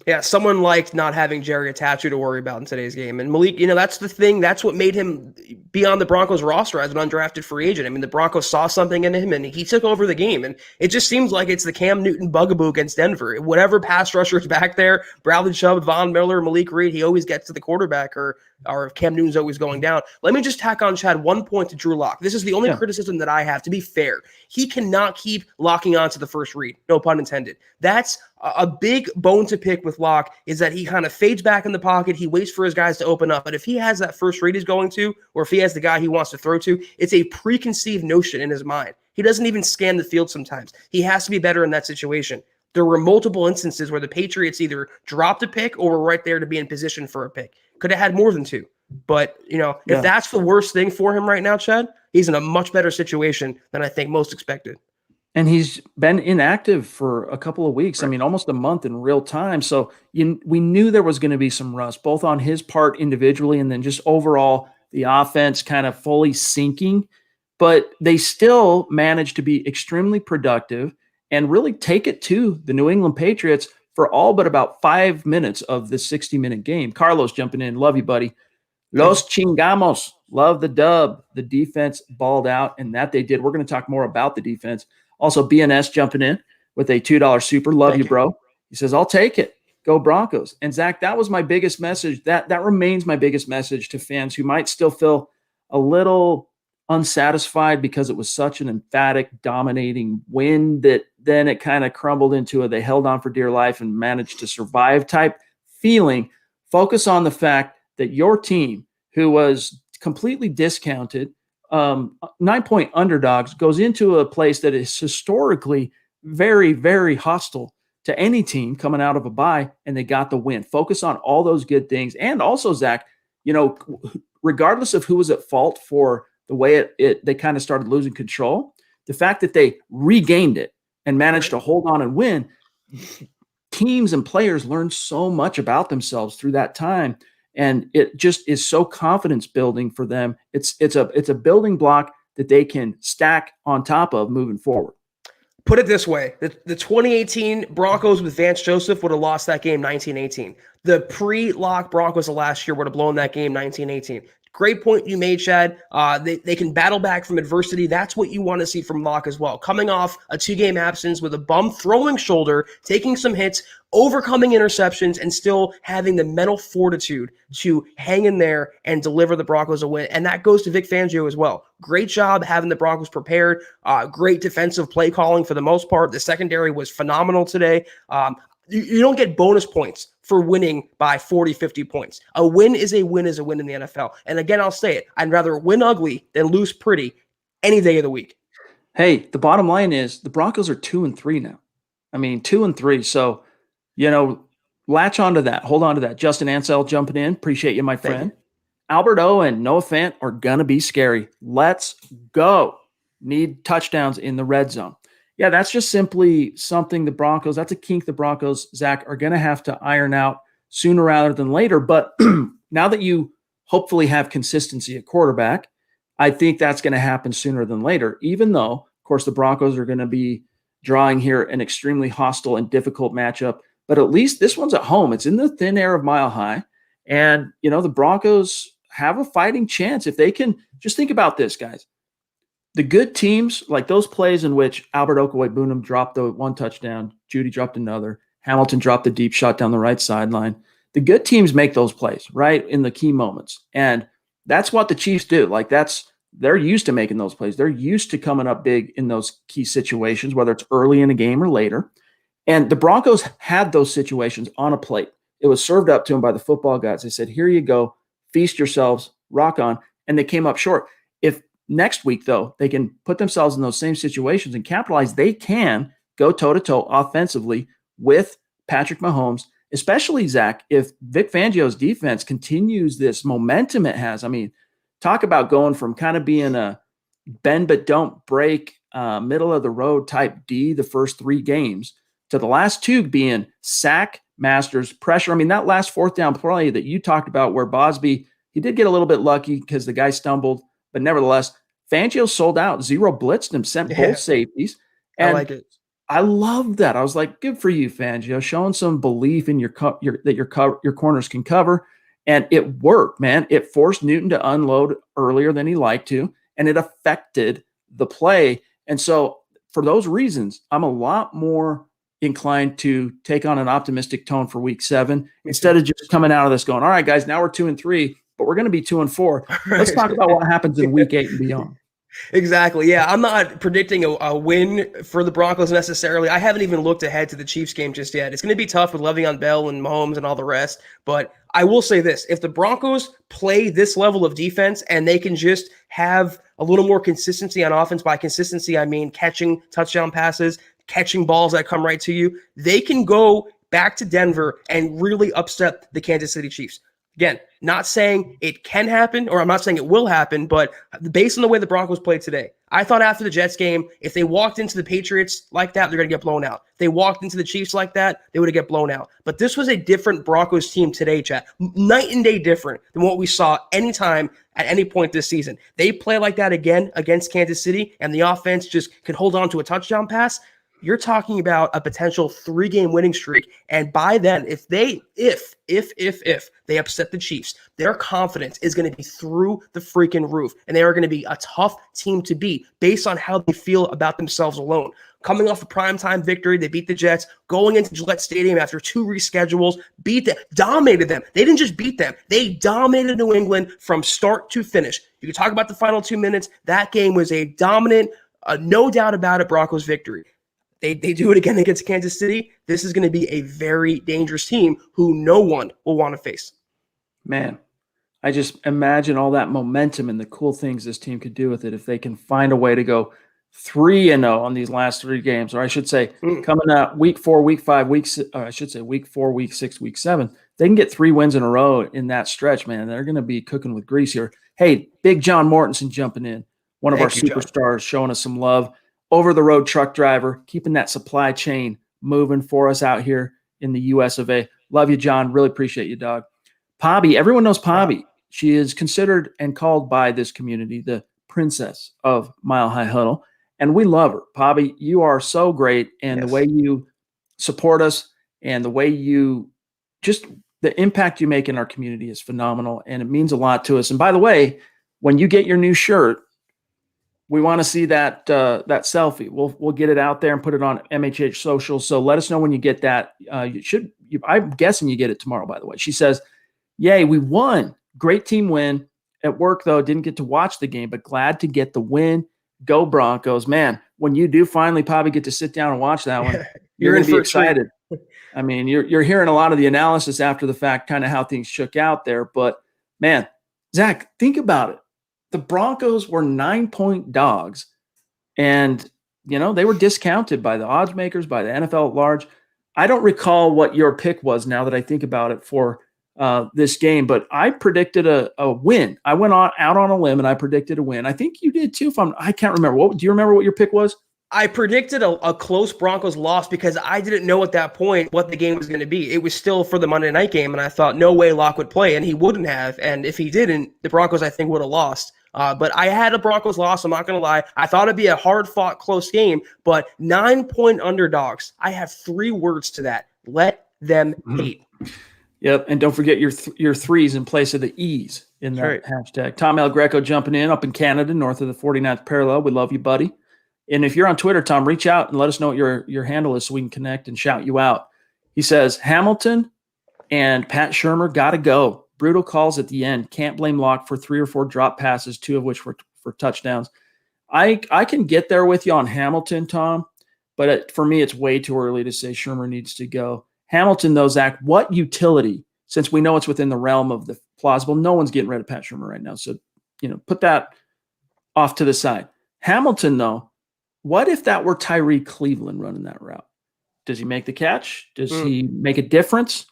Yeah, someone liked not having Jerry Attachu to worry about in today's game. And Malik, that's the thing. That's what made him be on the Broncos roster as an undrafted free agent. The Broncos saw something in him, and he took over the game. And it just seems like it's the Cam Newton bugaboo against Denver. Whatever pass rusher is back there, Bradley Chubb, Von Miller, Malik Reed, he always gets to the quarterback, or if Cam Newton's always going down. Let me just tack on, Chad, 1 point to Drew Lock. This is the only criticism that I have. To be fair, he cannot keep locking on to the first read. No pun intended. That's A big bone to pick with Locke is that he kind of fades back in the pocket. He waits for his guys to open up. But if he has that first read he's going to, or if he has the guy he wants to throw to, it's a preconceived notion in his mind. He doesn't even scan the field sometimes. He has to be better in that situation. There were multiple instances where the Patriots either dropped a pick or were right there to be in position for a pick. Could have had more than 2. But, if that's the worst thing for him right now, Chad, he's in a much better situation than I think most expected.
And he's been inactive for a couple of weeks. Right. I mean, almost a month in real time. So we knew there was going to be some rust, both on his part individually and then just overall the offense kind of fully sinking. But they still managed to be extremely productive and really take it to the New England Patriots for all but about 5 minutes of the 60-minute game. Carlos jumping in. Love you, buddy. Los chingamos. Love the dub. The defense balled out, and that they did. We're going to talk more about the defense. Also, BNS jumping in with a $2 super. Love you, bro. He says, I'll take it. Go Broncos. And Zach, that was my biggest message. That remains my biggest message to fans who might still feel a little unsatisfied because it was such an emphatic, dominating win that then it kind of crumbled into they held on for dear life and managed to survive type feeling. Focus on the fact that your team, who was completely discounted, 9-point underdogs, goes into a place that is historically very, very hostile to any team coming out of a bye, and they got the win. Focus on all those good things. And also, Zach, regardless of who was at fault for the way they kind of started losing control, the fact that they regained it and managed to hold on and win, teams and players learned so much about themselves through that time. And it just is so confidence building for them. It's a building block that they can stack on top of moving forward.
Put it this way, the 2018 Broncos with Vance Joseph would have lost that game 19-18. The pre-Lock Broncos of last year would have blown that game 19-18. Great point you made, Chad. They can battle back from adversity. That's what you want to see from Locke as well. Coming off a 2-game absence with a bum throwing shoulder, taking some hits, overcoming interceptions, and still having the mental fortitude to hang in there and deliver the Broncos a win. And that goes to Vic Fangio as well. Great job having the Broncos prepared. Great defensive play calling for the most part. The secondary was phenomenal today. You don't get bonus points for winning by 40, 50 points. A win is a win is a win in the NFL. And again, I'll say it. I'd rather win ugly than lose pretty any day of the week.
Hey, the bottom line is the Broncos are 2-3 now. I mean, 2-3. So, latch onto that. Hold on to that. Justin Ansell jumping in. Appreciate you, my friend. Albert O and Noah Fant are going to be scary. Let's go. Need touchdowns in the red zone. Yeah, that's just simply something that's a kink the Broncos, Zach, are going to have to iron out sooner rather than later. But now that you hopefully have consistency at quarterback, I think that's going to happen sooner than later, even though, of course, the Broncos are going to be drawing here an extremely hostile and difficult matchup. But at least this one's at home. It's in the thin air of Mile High. And, the Broncos have a fighting chance if they can. Just think about this, guys. The good teams, like those plays in which Albert Okaway-Bunam dropped the one touchdown, Judy dropped another, Hamilton dropped the deep shot down the right sideline. The good teams make those plays, right, in the key moments. And that's what the Chiefs do. They're used to making those plays. They're used to coming up big in those key situations, whether it's early in a game or later. And the Broncos had those situations on a plate. It was served up to them by the football guys. They said, here you go, feast yourselves, rock on. And they came up short. If next week, though, they can put themselves in those same situations and capitalize, they can go toe-to-toe offensively with Patrick Mahomes, especially, Zach, if Vic Fangio's defense continues this momentum it has. I mean, talk about going from kind of being a bend but don't break, middle-of-the-road type D the first 3 games to the last 2 being sack, masters, pressure. I mean, that last 4th down play that you talked about where Bosby, he did get a little bit lucky because the guy stumbled, but nevertheless, Fangio sold out, 0 blitzed him, sent both safeties. And
I like it.
I love that. I was like, good for you, Fangio, showing some belief in that your corners can cover. And it worked, man. It forced Newton to unload earlier than he liked to, and it affected the play. And so for those reasons, I'm a lot more inclined to take on an optimistic tone for week 7 instead of just coming out of this going, all right, guys, now we're 2-3, but we're going to be 2-4. Let's talk about what happens in week 8 and beyond.
Exactly. Yeah, I'm not predicting a win for the Broncos necessarily. I haven't even looked ahead to the Chiefs game just yet. It's going to be tough with Le'Veon Bell and Mahomes and all the rest. But I will say this: if the Broncos play this level of defense and they can just have a little more consistency on offense, by consistency I mean catching touchdown passes, catching balls that come right to you, they can go back to Denver and really upset the Kansas City Chiefs. Again, not saying it can happen, or I'm not saying it will happen, but based on the way the Broncos played today, I thought after the Jets game, if they walked into the Patriots like that, they're going to get blown out. If they walked into the Chiefs like that, they would get blown out. But this was a different Broncos team today, Chad. Night and day different than what we saw anytime at any point this season. They play like that again against Kansas City, and the offense just could hold on to a touchdown pass. You're talking about a potential 3-game winning streak. And by then, if they upset the Chiefs, their confidence is going to be through the freaking roof. And they are going to be a tough team to beat based on how they feel about themselves alone. Coming off a primetime victory, they beat the Jets, going into Gillette Stadium after 2 reschedules, beat them, dominated them. They didn't just beat them. They dominated New England from start to finish. You can talk about the final 2 minutes. That game was a dominant, no doubt about it, Broncos victory. They do it again against Kansas City. This is going to be a very dangerous team who no one will want to face.
Man, I just imagine all that momentum and the cool things this team could do with it if they can find a way to go 3-0 on these last 3 games, or I should say coming out week 4, week 5, week 4, week 6, week 7. They can get 3 wins in a row in that stretch, man. They're going to be cooking with grease here. Hey, Big John Mortensen jumping in, one of our superstars, showing us some love. Over-the-road truck driver, keeping that supply chain moving for us out here in the US of A. Love you, John. Really appreciate you, dog. Pobby, everyone knows Pobby. She is considered and called by this community the princess of Mile High Huddle, and we love her. Pobby, you are so great, and the way you support us and the way you just the impact you make in our community is phenomenal, and it means a lot to us. And by the way, when you get your new shirt, we want to see that that selfie. We'll get it out there and put it on MHH social. So let us know when you get that. I'm guessing you get it tomorrow, by the way. She says, yay, we won. Great team win. At work, though, didn't get to watch the game, but glad to get the win. Go Broncos. Man, when you do finally probably get to sit down and watch that one, you're going to be excited. I mean, you're hearing a lot of the analysis after the fact, kind of how things shook out there. But, man, Zach, think about it. The Broncos were 9-point dogs, and, they were discounted by the odds makers, by the NFL at large. I don't recall what your pick was now that I think about it for this game, but I predicted a win. I went out on a limb, and I predicted a win. I think you did too. I can't remember. Do you remember what your pick was?
I predicted a close Broncos loss because I didn't know at that point what the game was going to be. It was still for the Monday night game, and I thought no way Locke would play, and he wouldn't have. And if he didn't, the Broncos, I think, would have lost. But I had a Broncos loss, I'm not going to lie. I thought it'd be a hard-fought, close game, but 9-point underdogs. I have 3 words to that. Let them hate.
Yep, and don't forget your 3s in place of the E's in that hashtag. Tom El Greco jumping in up in Canada, north of the 49th parallel. We love you, buddy. And if you're on Twitter, Tom, reach out and let us know what your handle is so we can connect and shout you out. He says, Hamilton and Pat Shurmur got to go. Brutal calls at the end. Can't blame Locke for 3 or 4 drop passes, 2 of which were for touchdowns. I can get there with you on Hamilton, Tom, but for me, it's way too early to say Shurmur needs to go. Hamilton, though, Zach, what utility, since we know it's within the realm of the plausible, no one's getting rid of Pat Shurmur right now. So, put that off to the side. Hamilton, though, what if that were Tyree Cleveland running that route? Does he make the catch? Does he make a difference?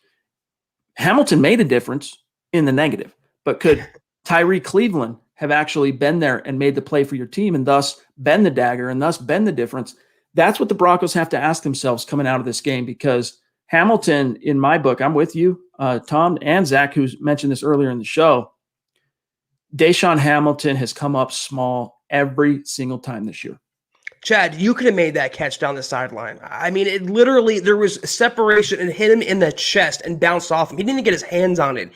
Hamilton made a difference in the negative, but could Tyree Cleveland have actually been there and made the play for your team and thus been the dagger and thus been the difference? That's what the Broncos have to ask themselves coming out of this game, because Hamilton, in my book, I'm with you, Tom and Zach, who's mentioned this earlier in the show, Deshaun Hamilton has come up small every single time this year.
Chad, you could have made that catch down the sideline. I mean, it literally, there was separation and hit him in the chest and bounced off him. He didn't get his hands on it.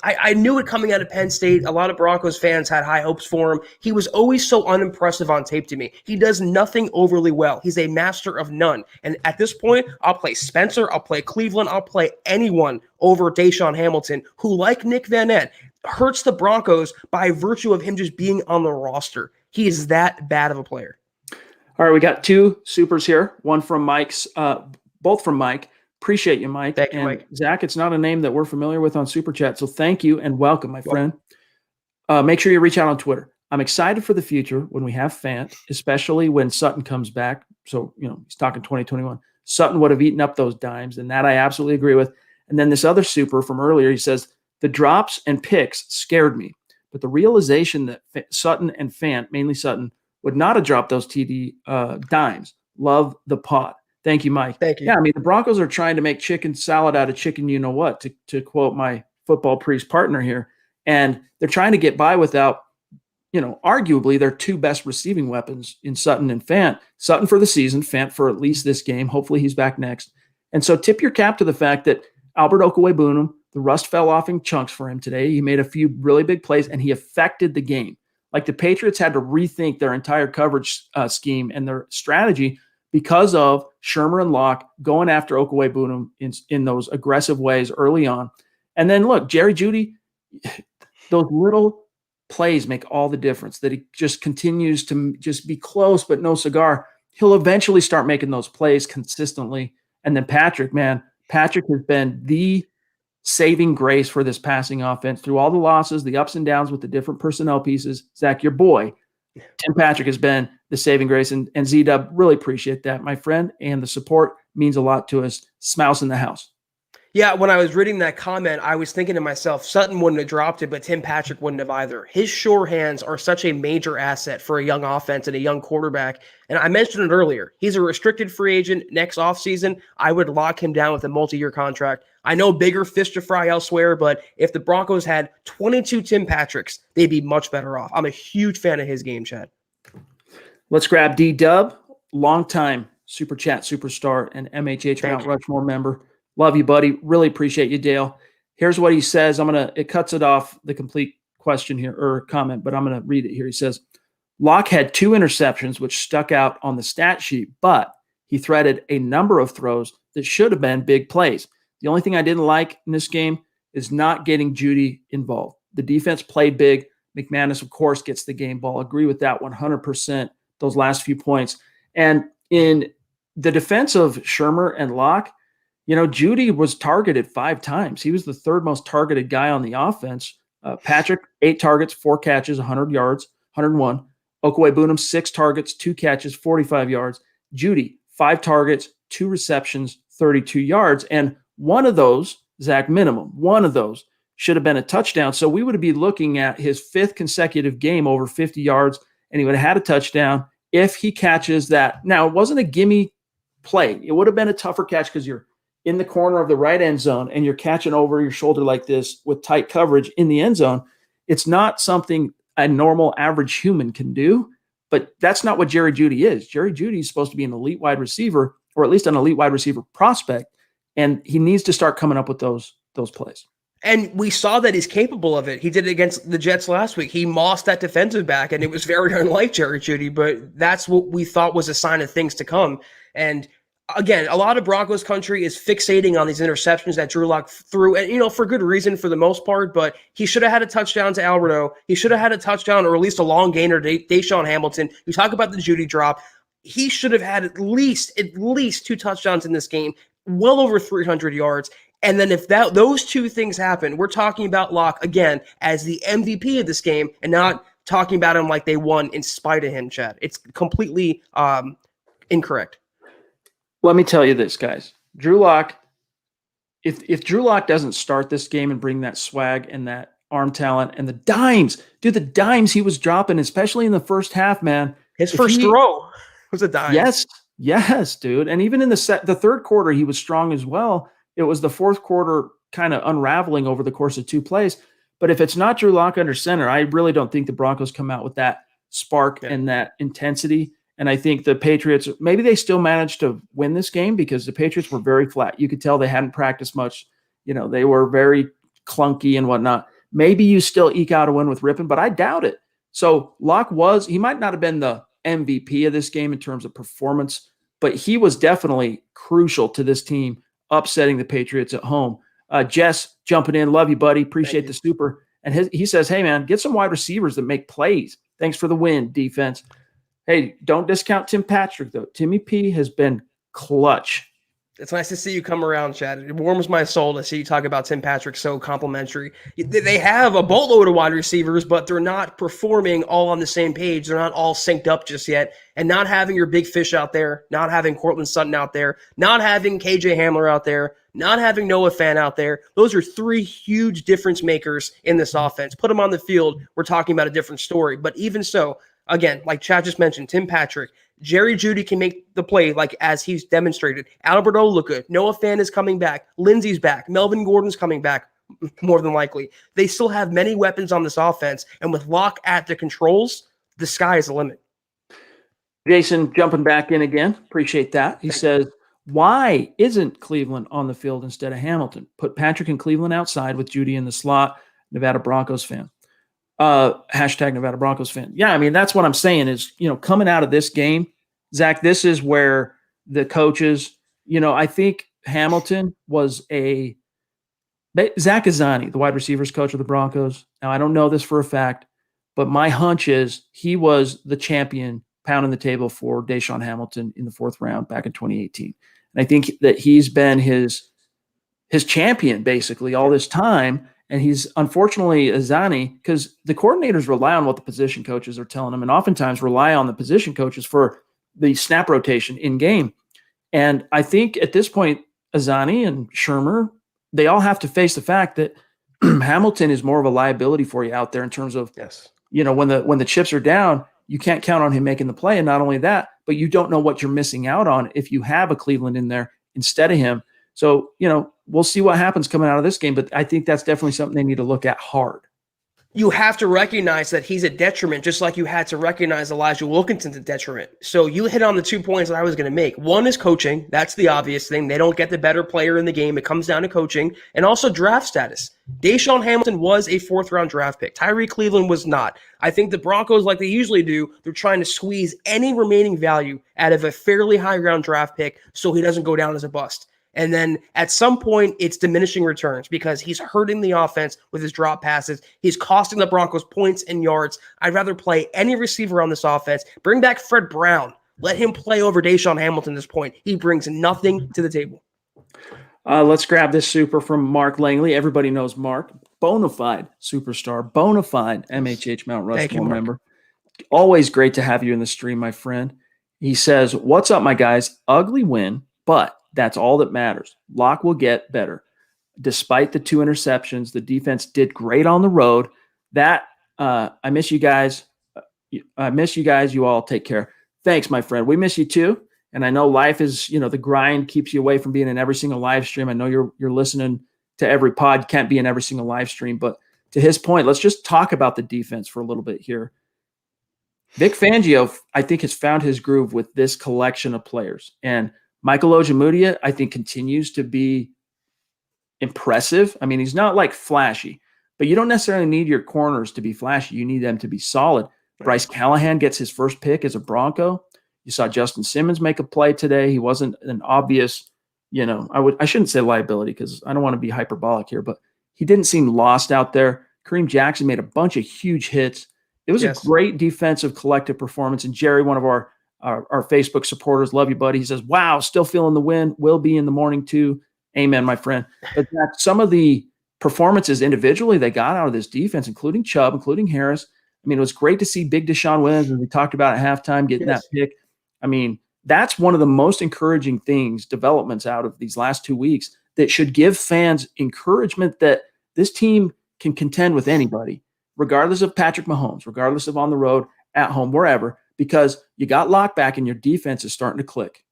I knew it coming out of Penn State. A lot of Broncos fans had high hopes for him. He was always so unimpressive on tape to me. He does nothing overly well. He's a master of none. And at this point, I'll play Spencer, I'll play Cleveland, I'll play anyone over Deshaun Hamilton, who, like Nick Van Ent, hurts the Broncos by virtue of him just being on the roster. He is that bad of a player.
All right, we got two supers here. One from Mike's, both from Mike. Appreciate you, Mike.
Thank you,
and
Mike.
Zach, it's not a name that we're familiar with on Super Chat, so thank you and welcome, my friend. Make sure you reach out on Twitter. I'm excited for the future when we have Fant, especially when Sutton comes back. So, he's talking 2021. Sutton would have eaten up those dimes, and that I absolutely agree with. And then this other super from earlier, he says, the drops and picks scared me. But the realization that Sutton and Fant, mainly Sutton, would not have dropped those TD dimes. Love the pot. Thank you, Mike.
Thank you.
Yeah, I mean, the Broncos are trying to make chicken salad out of chicken you-know-what, to quote my football priest partner here. And they're trying to get by without, arguably their two best receiving weapons in Sutton and Fant. Sutton for the season, Fant for at least this game. Hopefully he's back next. And so tip your cap to the fact that Albert O, the rust fell off in chunks for him today. He made a few really big plays, and he affected the game. Like the Patriots had to rethink their entire coverage scheme and their strategy because of Shurmur and Locke going after Okwuegbunam in those aggressive ways early on. And then look, Jerry Jeudy, those little plays make all the difference, that he just continues to just be close but no cigar. He'll eventually start making those plays consistently. And then Patrick has been the saving grace for this passing offense through all the losses, the ups and downs with the different personnel pieces. Zach, your boy, Tim Patrick, has been the saving grace, and Z-Dub, really appreciate that, my friend, and the support means a lot to us. Smouse in the house.
Yeah, when I was reading that comment, I was thinking to myself, Sutton wouldn't have dropped it, but Tim Patrick wouldn't have either. His sure hands are such a major asset for a young offense and a young quarterback. And I mentioned it earlier. He's a restricted free agent next offseason. I would lock him down with a multi-year contract. I know bigger fish to fry elsewhere, but if the Broncos had 22 Tim Patricks, they'd be much better off. I'm a huge fan of his game, Chad.
Let's grab D-Dub, longtime Super Chat superstar and MHH Mount Rushmore member. Love you, buddy. Really appreciate you, Dale. Here's what he says. It cuts it off the complete question here or comment, but I'm going to read it here. He says, Locke had 2 interceptions, which stuck out on the stat sheet, but he threaded a number of throws that should have been big plays. The only thing I didn't like in this game is not getting Jeudy involved. The defense played big. McManus, of course, gets the game ball. Agree with that 100%, those last few points. And in the defense of Shurmur and Locke, Jeudy was targeted 5 times. He was the third most targeted guy on the offense. Patrick, 8 targets, 4 catches, 100 yards, 101. Okwuegbunam, 6 targets, 2 catches, 45 yards. Jeudy, 5 targets, 2 receptions, 32 yards. And one of those, Zach, minimum, one of those should have been a touchdown. So we would be looking at his 5th consecutive game over 50 yards, and he would have had a touchdown if he catches that. Now, it wasn't a gimme play. It would have been a tougher catch because you're in the corner of the right end zone and you're catching over your shoulder like this with tight coverage in the end zone. It's not something a normal average human can do, but that's not what Jerry Jeudy is. Jerry Jeudy is supposed to be an elite wide receiver, or at least an elite wide receiver prospect, and he needs to start coming up with those plays.
And we saw that he's capable of it. He did it against the Jets last week. He mossed that defensive back, and it was very unlike Jerry Jeudy, but that's what we thought was a sign of things to come. And again, a lot of Broncos country is fixating on these interceptions that Drew Lock threw, and for good reason for the most part. But he should have had a touchdown to Albert O. He should have had a touchdown, or at least a long gainer to Deshaun Hamilton. You talk about the Jeudy drop. He should have had at least 2 touchdowns in this game, well over 300 yards. And then if those 2 things happen, we're talking about Locke again as the MVP of this game, and not talking about him like they won in spite of him, Chad. It's completely incorrect.
Let me tell you this, guys. Drew Lock, if Drew Lock doesn't start this game and bring that swag and that arm talent and the dimes he was dropping, especially in the first half, man.
His first throw was a dime.
Yes, dude. And even in the third quarter, he was strong as well. It was the fourth quarter kind of unraveling over the course of 2 plays. But if it's not Drew Lock under center, I really don't think the Broncos come out with that spark and that intensity. And I think the Patriots, maybe they still managed to win this game because the Patriots were very flat. You could tell they hadn't practiced much. They were very clunky and whatnot. Maybe you still eke out a win with Rippon, but I doubt it. So Locke he might not have been the MVP of this game in terms of performance, but he was definitely crucial to this team upsetting the Patriots at home. Jess jumping in. Love you, buddy. Appreciate the super. And he says, hey, man, get some wide receivers that make plays. Thanks for the win, defense. Hey, don't discount Tim Patrick, though. Timmy P has been clutch.
It's nice to see you come around, Chad. It warms my soul to see you talk about Tim Patrick so complimentary. They have a boatload of wide receivers, but they're not performing all on the same page. They're not all synced up just yet. And not having your big fish out there, not having Cortland Sutton out there, not having KJ Hamler out there, not having Noah Fant out there, those are three huge difference makers in this offense. Put them on the field, we're talking about a different story. But even so, again, like Chad just mentioned, Tim Patrick, Jerry Jeudy can make the play like as he's demonstrated. Albert O look good. Noah Fant is coming back. Lindsay's back. Melvin Gordon's coming back, more than likely. They still have many weapons on this offense, and with Locke at the controls, the sky is the limit.
Jason jumping back in again. Appreciate that. He says, why isn't Cleveland on the field instead of Hamilton? Put Patrick and Cleveland outside with Jeudy in the slot. Nevada Broncos fan. Hashtag Nevada Broncos fan. Yeah, I mean, that's what I'm saying is, coming out of this game, Zach, this is where the coaches, I think Hamilton was Zach Izzani, the wide receivers coach of the Broncos. Now, I don't know this for a fact, but my hunch is he was the champion pounding the table for Deshaun Hamilton in the 4th round back in 2018. And I think that he's been his champion basically all this time. And he's unfortunately Izzani, because the coordinators rely on what the position coaches are telling them, and oftentimes rely on the position coaches for the snap rotation in game. And I think at this point, Izzani and Shurmur, they all have to face the fact that Hamilton is more of a liability for you out there in terms of, when the chips are down, you can't count on him making the play. And not only that, but you don't know what you're missing out on if you have a Cleveland in there instead of him. So, we'll see what happens coming out of this game, but I think that's definitely something they need to look at hard.
You have to recognize that he's a detriment, just like you had to recognize Elijah Wilkinson's a detriment. So you hit on the 2 points that I was going to make. One is coaching. That's the obvious thing. They don't get the better player in the game. It comes down to coaching and also draft status. Deshaun Hamilton was a 4th-round draft pick. Tyree Cleveland was not. I think the Broncos, like they usually do, they're trying to squeeze any remaining value out of a fairly high-round draft pick so he doesn't go down as a bust. And then at some point, it's diminishing returns because he's hurting the offense with his drop passes. He's costing the Broncos points and yards. I'd rather play any receiver on this offense. Bring back Fred Brown. Let him play over Deshaun Hamilton at this point. He brings nothing to the table.
Let's grab this super from Mark Langley. Everybody knows Mark. Bonafide superstar. Bonafide MHH Mount Rushmore member. Always great to have you in the stream, my friend. He says, what's up, my guys? Ugly win, but that's all that matters. Locke will get better. Despite the 2 interceptions, the defense did great on the road. I miss you guys. I miss you guys. You all take care. Thanks, my friend. We miss you too. And I know life is, the grind keeps you away from being in every single live stream. I know you're listening to every pod, can't be in every single live stream. But to his point, let's just talk about the defense for a little bit here. Vic Fangio, I think, has found his groove with this collection of players. And Michael Ojemudia, I think, continues to be impressive. I mean, he's not like flashy, but you don't necessarily need your corners to be flashy. You need them to be solid. Bryce Callahan gets his first pick as a Bronco. You saw Justin Simmons make a play today. He wasn't an obvious, I shouldn't say liability because I don't want to be hyperbolic here, but he didn't seem lost out there. Kareem Jackson made a bunch of huge hits. It was a great defensive collective performance. And Jerry, one of our Facebook supporters, love you, buddy. He says, wow, still feeling the win. Will be in the morning too. Amen, my friend. But some of the performances individually they got out of this defense, including Chubb, including Harris. I mean, it was great to see big Deshaun Williams, as we talked about at halftime, getting that pick. I mean, that's one of the most encouraging developments out of these last 2 weeks that should give fans encouragement that this team can contend with anybody, regardless of Patrick Mahomes, regardless of on the road, at home, wherever, because you got Locke back and your defense is starting to click.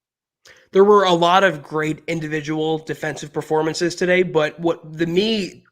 There were a lot of great individual defensive performances today, but that made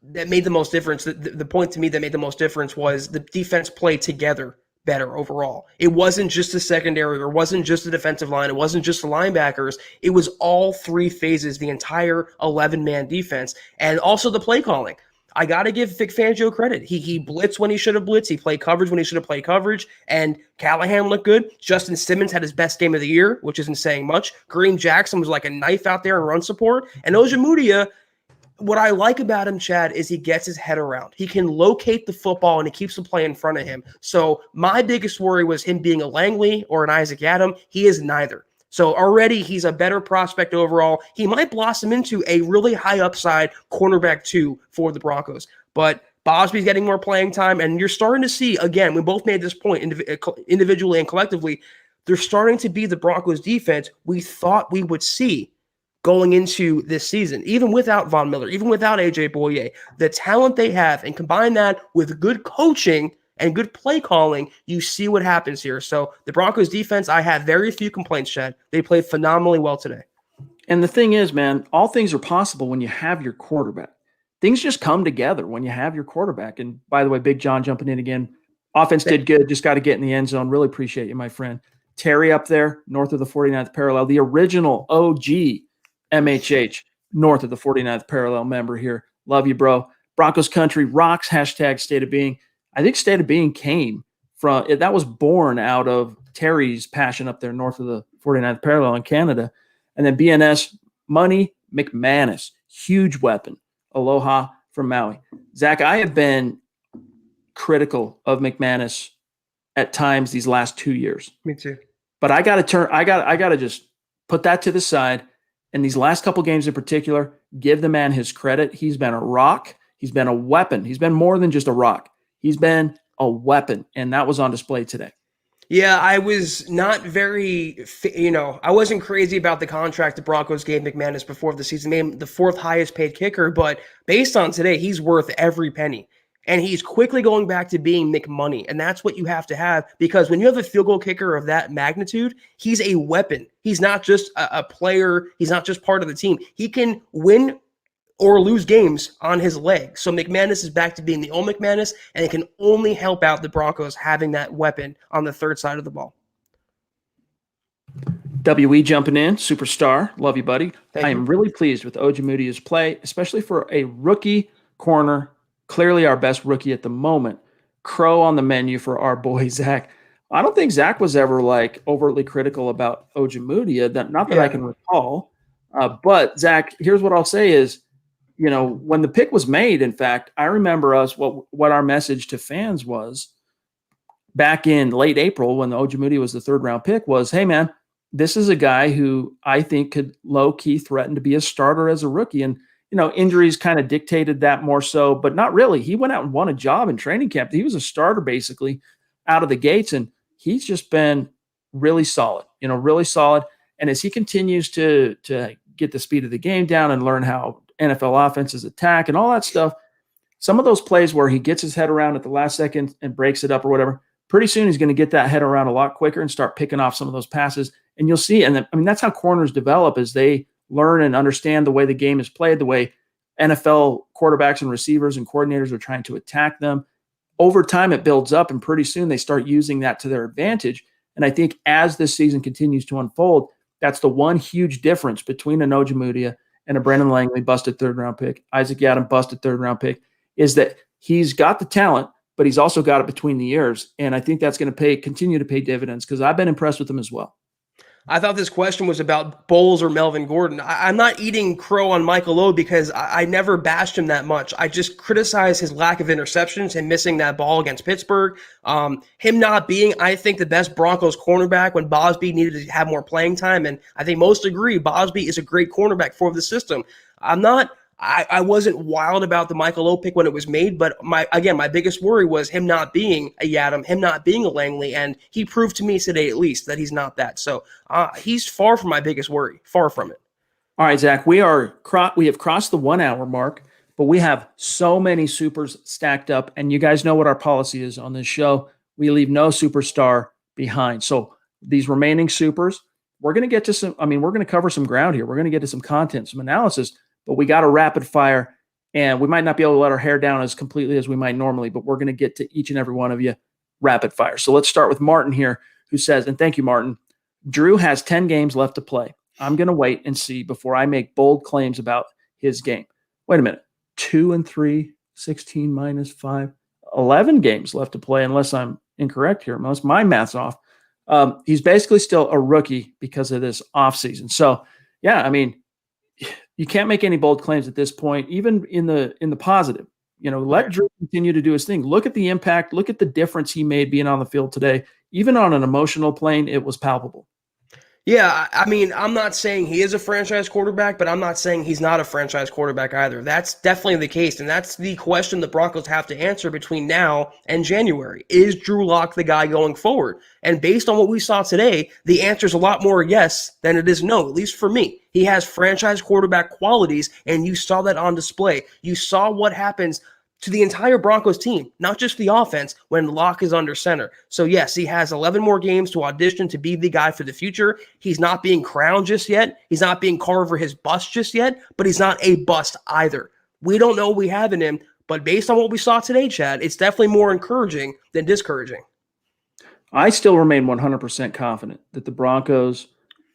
the most difference, the point to me that made the most difference was the defense played together better overall. It wasn't just the secondary, or wasn't just the defensive line, it wasn't just the linebackers. It was all 3 phases, the entire 11-man defense, and also the play calling. I got to give Vic Fangio credit. He blitzed when he should have blitzed. He played coverage when he should have played coverage. And Callahan looked good. Justin Simmons had his best game of the year, which isn't saying much. Kareem Jackson was like a knife out there in run support. And Ojemudia, What I like about him, Chad, is he gets his head around. He can locate the football and he keeps the play in front of him. So my biggest worry was him being a Langley or an Isaac Adam. He is neither. So already he's a better prospect overall. He might blossom into a really high upside cornerback 2 for the Broncos. But Bosby's getting more playing time, and you're starting to see, again, we both made this point individually and collectively, they're starting to be the Broncos defense we thought we would see going into this season, even without Von Miller, even without AJ Boye. The talent they have, and combine that with good coaching and good play calling, you see what happens here. So the Broncos defense, I have very few complaints, Chad. They played phenomenally well today.
And the thing is, man, all things are possible when you have your quarterback. Things just come together when you have your quarterback. And by the way, Big John jumping in again. Offense did good. Just got to get in the end zone. Really appreciate you, my friend. Terry up there, north of the 49th parallel, the original OG MHH, north of the 49th parallel member here. Love you, bro. Broncos country rocks, hashtag state of being. I think state of being came from, that was born out of Terry's passion up there north of the 49th parallel in Canada. And then BNS, Money McManus, huge weapon. Aloha from Maui. Zach, I have been critical of McManus at times these last 2 years.
Me too.
But I got to just put that to the side. And these last couple games in particular, give the man his credit. He's been a rock. He's been a weapon. He's been more than just a rock. He's been a weapon. And that was on display today.
Yeah, I was not very, I wasn't crazy about the contract the Broncos gave McManus before the season, made him the 4th highest paid kicker, but based on today, he's worth every penny. And he's quickly going back to being McMoney. And that's what you have to have, because when you have a field goal kicker of that magnitude, he's a weapon. He's not just a player. He's not just part of the team. He can win or lose games on his leg. So McManus is back to being the old McManus, and it can only help out the Broncos having that weapon on the third side of the ball.
WE jumping in, superstar. Love you, buddy.
Thank
I
you.
am really pleased with Ojemudia's play, especially for a rookie corner, clearly our best rookie at the moment. Crow on the menu for our boy, Zach. I don't think Zach was ever like overtly critical about Ojemudia, not that I can recall. But Zach, here's what I'll say is, when the pick was made, in fact, I remember what our message to fans was back in late April when the Ojemudia was the 3rd round pick was, hey man, this is a guy who I think could low-key threaten to be a starter as a rookie. And, injuries kind of dictated that more so, but not really. He went out and won a job in training camp. He was a starter basically out of the gates, and he's just been really solid, really solid. And as he continues to get the speed of the game down and learn how NFL offenses attack and all that stuff, some of those plays where he gets his head around at the last second and breaks it up or whatever, pretty soon he's going to get that head around a lot quicker and start picking off some of those passes. And you'll see, and that's how corners develop, as they learn and understand the way the game is played, the way NFL quarterbacks and receivers and coordinators are trying to attack them. Over time, it builds up, and pretty soon they start using that to their advantage. And I think as this season continues to unfold, that's the one huge difference between an Ojemudia and a Brandon Langley busted 3rd round pick, Isaac Adam busted 3rd round pick, is that he's got the talent, but he's also got it between the ears. And I think that's going to continue to pay dividends, because I've been impressed with him as well.
I thought this question was about Bowles or Melvin Gordon. I'm not eating crow on Michael O because I never bashed him that much. I just criticized his lack of interceptions and missing that ball against Pittsburgh. Him not being, I think, the best Broncos cornerback when Bosby needed to have more playing time. And I think most agree Bosby is a great cornerback for the system. I wasn't wild about the Michael O pick when it was made, but my biggest worry was him not being a Yadam, him not being a Langley, and he proved to me today at least that he's not that. So he's far from my biggest worry, far from it.
All right, Zach, we have crossed the 1 hour mark, but we have so many supers stacked up, and you guys know what our policy is on this show. We leave no superstar behind. So these remaining supers, we're going to get to we're going to cover some ground here. We're going to get to some content, some analysis, but we got a rapid fire, and we might not be able to let our hair down as completely as we might normally, but we're going to get to each and every one of you rapid fire. So let's start with Martin here, who says, and thank you, Martin, Drew has 10 games left to play. I'm going to wait and see before I make bold claims about his game. Wait a minute. 2 and 3, 16 minus 5, 11 games left to play, unless I'm incorrect here. Unless my math's off. He's basically still a rookie because of this offseason. So, yeah, you can't make any bold claims at this point, even in the positive. Let Drew continue to do his thing. Look at the impact. Look at the difference he made being on the field today. Even on an emotional plane, it was palpable.
Yeah, I mean, I'm not saying he is a franchise quarterback, but I'm not saying he's not a franchise quarterback either. That's definitely the case, and that's the question the Broncos have to answer between now and January. Is Drew Lock the guy going forward? And based on what we saw today, the answer is a lot more yes than it is no, at least for me. He has franchise quarterback qualities, and you saw that on display. You saw what happens to the entire Broncos team, not just the offense, when Locke is under center. So yes, he has 11 more games to audition to be the guy for the future. He's not being crowned just yet. He's not being carved for his bust just yet, but he's not a bust either. We don't know what we have in him, but based on what we saw today, Chad, it's definitely more encouraging than discouraging.
I still remain 100% confident that the Broncos,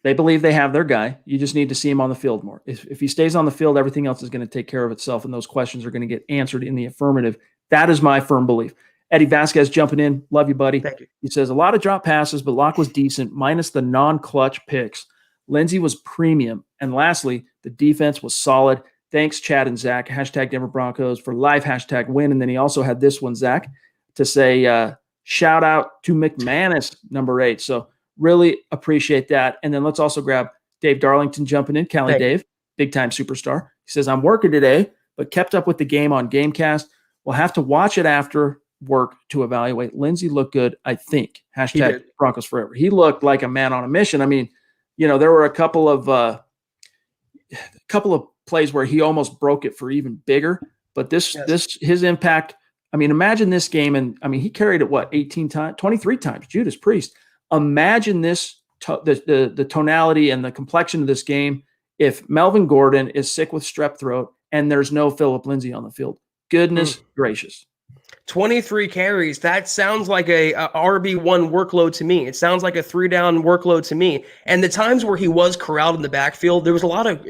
they believe they have their guy. You just need to see him on the field more. If he stays on the field, everything else is going to take care of itself, and those questions are going to get answered in the affirmative. That is my firm belief. Eddie Vasquez jumping in. Love you, buddy.
Thank you.
He says, a lot of drop passes, but Locke was decent, minus the non-clutch picks. Lindsay was premium. And lastly, the defense was solid. Thanks, Chad and Zach. Hashtag Denver Broncos for live hashtag win. And then he also had this one, Zach, to say, shout out to McManus, number 8. So really appreciate that. And then let's also grab Dave Darlington jumping in. Cali Dave, big-time superstar. He says, I'm working today, but kept up with the game on Gamecast. We'll have to watch it after work to evaluate. Lindsay looked good, I think. Hashtag Broncos forever. He looked like a man on a mission. I mean, there were a couple of plays where he almost broke it for even bigger. But his impact, I mean, imagine this game. And I mean, he carried it, 18 times, 23 times, Judas Priest. Imagine this, the tonality and the complexion of this game if Melvin Gordon is sick with strep throat and there's no Phillip Lindsay on the field. Goodness gracious.
23 carries. That sounds like a RB1 workload to me. It sounds like a 3-down workload to me. And the times where he was corralled in the backfield, there was a lot of,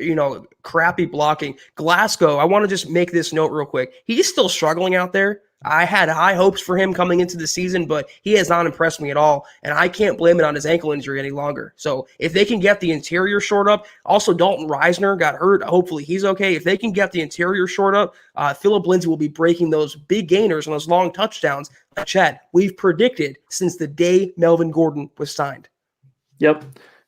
crappy blocking. Glasgow, I want to just make this note real quick. He's still struggling out there. I had high hopes for him coming into the season, but he has not impressed me at all, and I can't blame it on his ankle injury any longer. So if they can get the interior shored up, also Dalton Reisner got hurt. Hopefully he's okay. If they can get the interior shored up, Phillip Lindsay will be breaking those big gainers and those long touchdowns like Chad we've predicted since the day Melvin Gordon was signed.
Yep.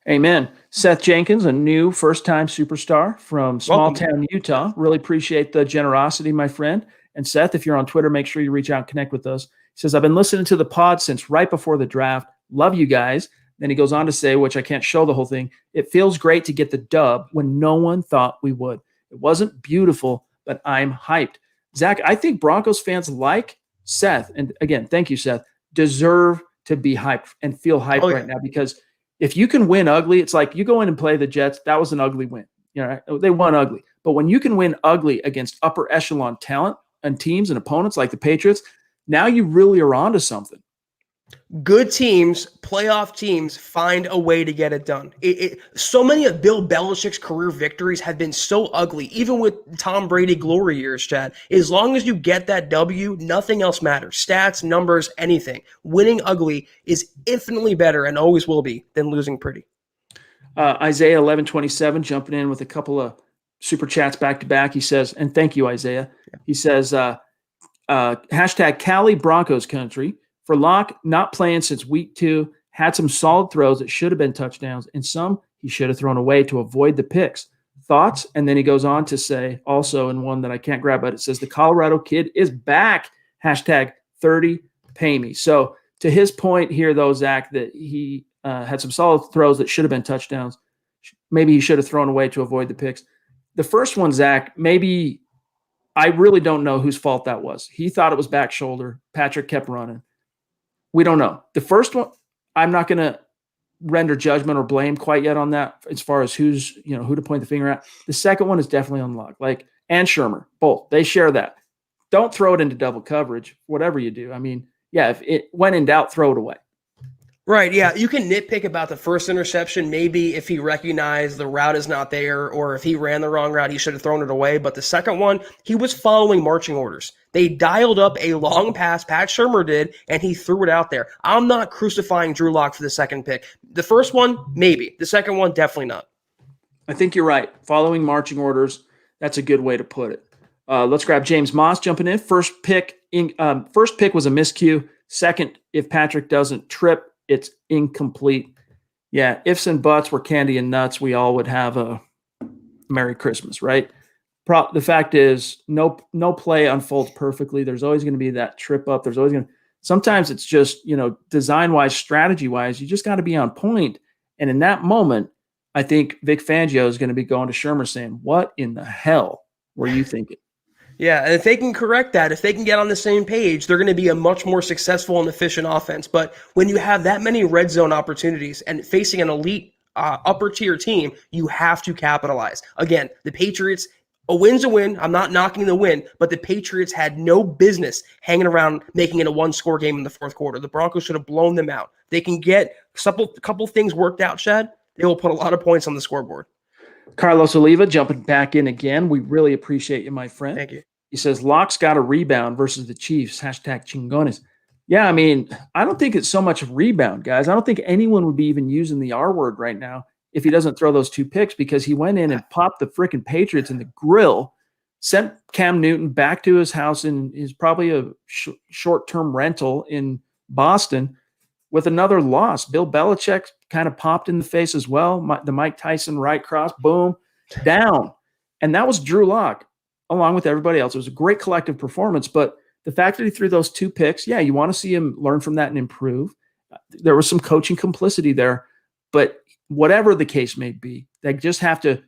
Amen. Seth Jenkins, a new first-time superstar from small town Utah. Really appreciate the generosity, my friend. And Seth, if you're on Twitter, make sure you reach out and connect with us. He says, I've been listening to the pod since right before the draft. Love you guys. Then he goes on to say, which I can't show the whole thing, it feels great to get the dub when no one thought we would. It wasn't beautiful, but I'm hyped. Zach, I think Broncos fans like Seth, and again, thank you, Seth, deserve to be hyped and feel hyped right now, because if you can win ugly, it's like you go in and play the Jets. That was an ugly win. They won ugly. But when you can win ugly against upper echelon talent, and teams and opponents like the Patriots, now you really are onto something.
Good teams, playoff teams, find a way to get it done. So many of Bill Belichick's career victories have been so ugly, even with Tom Brady glory years, Chad. As long as you get that W, nothing else matters. Stats, numbers, anything. Winning ugly is infinitely better and always will be than losing pretty.
Isaiah 1127 jumping in with a couple of super chats back to back. He says, and thank you, Isaiah. He says, hashtag Cali Broncos country. For Locke, not playing since week 2, had some solid throws that should have been touchdowns, and some he should have thrown away to avoid the picks. Thoughts? And then he goes on to say, also in one that I can't grab, but it says, the Colorado kid is back. Hashtag 30 pay me. So to his point here, though, Zach, that he had some solid throws that should have been touchdowns. Maybe he should have thrown away to avoid the picks. The first one, Zach, maybe I really don't know whose fault that was. He thought it was back shoulder. Patrick kept running. We don't know. The first one, I'm not going to render judgment or blame quite yet on that as far as who to point the finger at. The second one is definitely on Locke. And Shurmur, both. They share that. Don't throw it into double coverage, whatever you do. I mean, if it when in doubt, throw it away.
Right, yeah. You can nitpick about the first interception. Maybe if he recognized the route is not there, or if he ran the wrong route, he should have thrown it away. But the second one, he was following marching orders. They dialed up a long pass, Pat Shurmur did, and he threw it out there. I'm not crucifying Drew Lock for the second pick. The first one, maybe. The second one, definitely not.
I think you're right. Following marching orders, that's a good way to put it. Let's grab James Moss jumping in. First pick was a miscue. Second, if Patrick doesn't trip, it's incomplete. Yeah, ifs and buts were candy and nuts. We all would have a Merry Christmas, right? The fact is, no play unfolds perfectly. There's always going to be that trip up. There's always going to. Sometimes it's just, design wise, strategy wise, you just got to be on point. And in that moment, I think Vic Fangio is going to be going to Shurmur saying, "What in the hell were you thinking?"
Yeah, and if they can correct that, if they can get on the same page, they're going to be a much more successful and efficient offense. But when you have that many red zone opportunities and facing an elite upper tier team, you have to capitalize. Again, the Patriots, a win's a win. I'm not knocking the win, but the Patriots had no business hanging around making it a one-score game in the fourth quarter. The Broncos should have blown them out. They can get a couple things worked out, Chad. They will put a lot of points on the scoreboard.
Carlos Oliva jumping back in again. We really appreciate you, my friend.
Thank you.
He says, Locke's got a rebound versus the Chiefs. Hashtag chingones. Yeah, I mean, I don't think it's so much of rebound, guys. I don't think anyone would be even using the R word right now if he doesn't throw those 2 picks, because he went in and popped the freaking Patriots in the grill, sent Cam Newton back to his house in is probably a short-term rental in Boston with another loss. Bill Belichick kind of popped in the face as well. The Mike Tyson right cross, boom, down. And that was Drew Lock, along with everybody else. It was a great collective performance, but the fact that he threw those 2 picks, yeah, you want to see him learn from that and improve. There was some coaching complicity there, but whatever the case may be, they just have to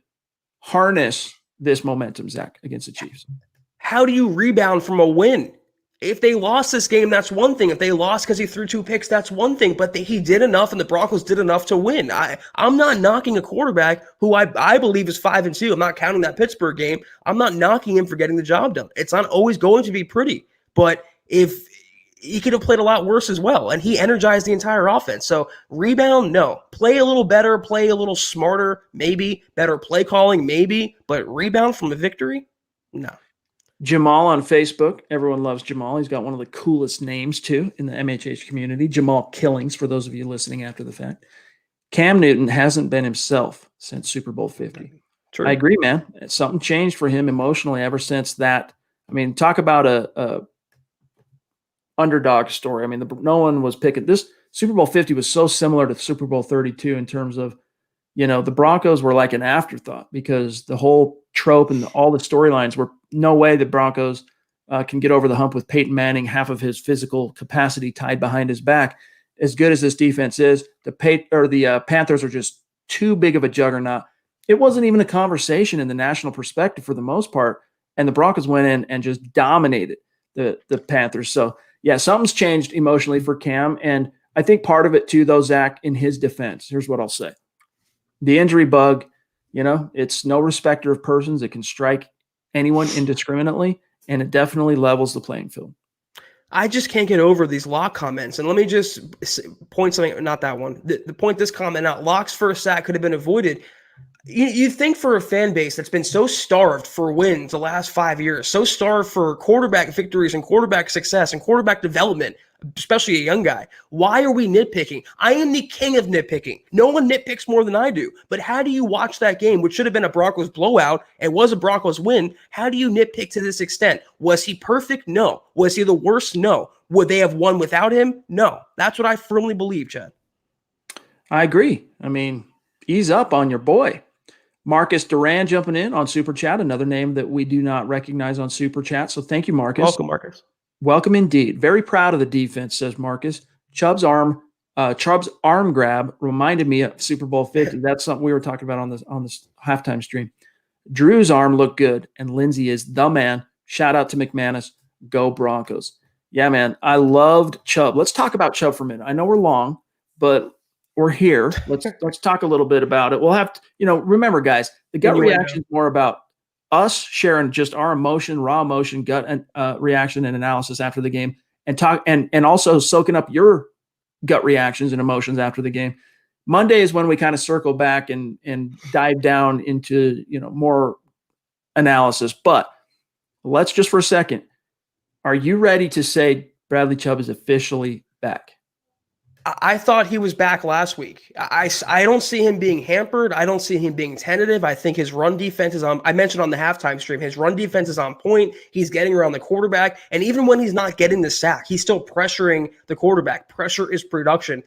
harness this momentum, Zach, against the Chiefs.
How do you rebound from a win? If they lost this game, that's one thing. If they lost because he threw 2 picks, that's one thing. But he did enough, and the Broncos did enough to win. I'm not knocking a quarterback who I believe is 5-2. I'm not counting that Pittsburgh game. I'm not knocking him for getting the job done. It's not always going to be pretty. But if he could have played a lot worse as well, and he energized the entire offense. So rebound, no. Play a little better, play a little smarter, maybe. Better play calling, maybe. But rebound from a victory, no.
Jamal on Facebook. Everyone loves Jamal. He's got one of the coolest names, too, in the MHH community. Jamal Killings, for those of you listening after the fact. Cam Newton hasn't been himself since Super Bowl 50. True. I agree, man. Something changed for him emotionally ever since that. I mean, talk about a underdog story. I mean, no one was picking. This Super Bowl 50 was so similar to Super Bowl 32 in terms of, the Broncos were like an afterthought because the whole trope and all the storylines were no way the Broncos can get over the hump with Peyton Manning, half of his physical capacity tied behind his back. As good as this defense is, the Panthers are just too big of a juggernaut. It wasn't even a conversation in the national perspective for the most part, and the Broncos went in and just dominated the Panthers. So, yeah, something's changed emotionally for Cam, and I think part of it too, though, Zach, in his defense, here's what I'll say. The injury bug, it's no respecter of persons. It can strike anyone indiscriminately, and it definitely levels the playing field.
I just can't get over these Lock comments. And let me just point something, not that one. The point this comment out, Lock's first sack could have been avoided. You think for a fan base that's been so starved for wins the last 5 years, so starved for quarterback victories and quarterback success and quarterback development, especially a young guy, why are we nitpicking? I am the king of nitpicking. No one nitpicks more than I do. But how do you watch that game, which should have been a Broncos blowout and was a Broncos win? How do you nitpick to this extent? Was he perfect? No. Was he the worst? No. Would they have won without him? No. That's what I firmly believe, Chad.
I agree. I mean, ease up on your boy. Marcus Duran jumping in on Super Chat, another name that we do not recognize on Super Chat. So thank you, Marcus.
Welcome, Marcus.
Welcome indeed. Very proud of the defense, says Marcus. Chubb's arm grab reminded me of Super Bowl 50. That's something we were talking about on this halftime stream. Drew's arm looked good, and Lindsay is the man. Shout out to McManus. Go Broncos. Yeah, man. I loved Chubb. Let's talk about Chubb for a minute. I know we're long, but we're here. Let's talk a little bit about it. We'll have to, remember, guys, the gut reaction is more about us sharing just our emotion, raw emotion, gut and reaction and analysis after the game, and talk and also soaking up your gut reactions and emotions after the game. Monday is when we kind of circle back and dive down into more analysis. But let's just for a second. Are you ready to say Bradley Chubb is officially back?
I thought he was back last week. I don't see him being hampered. I don't see him being tentative. I think his run defense is on. I mentioned on the halftime stream, his run defense is on point. He's getting around the quarterback. And even when he's not getting the sack, he's still pressuring the quarterback. Pressure is production.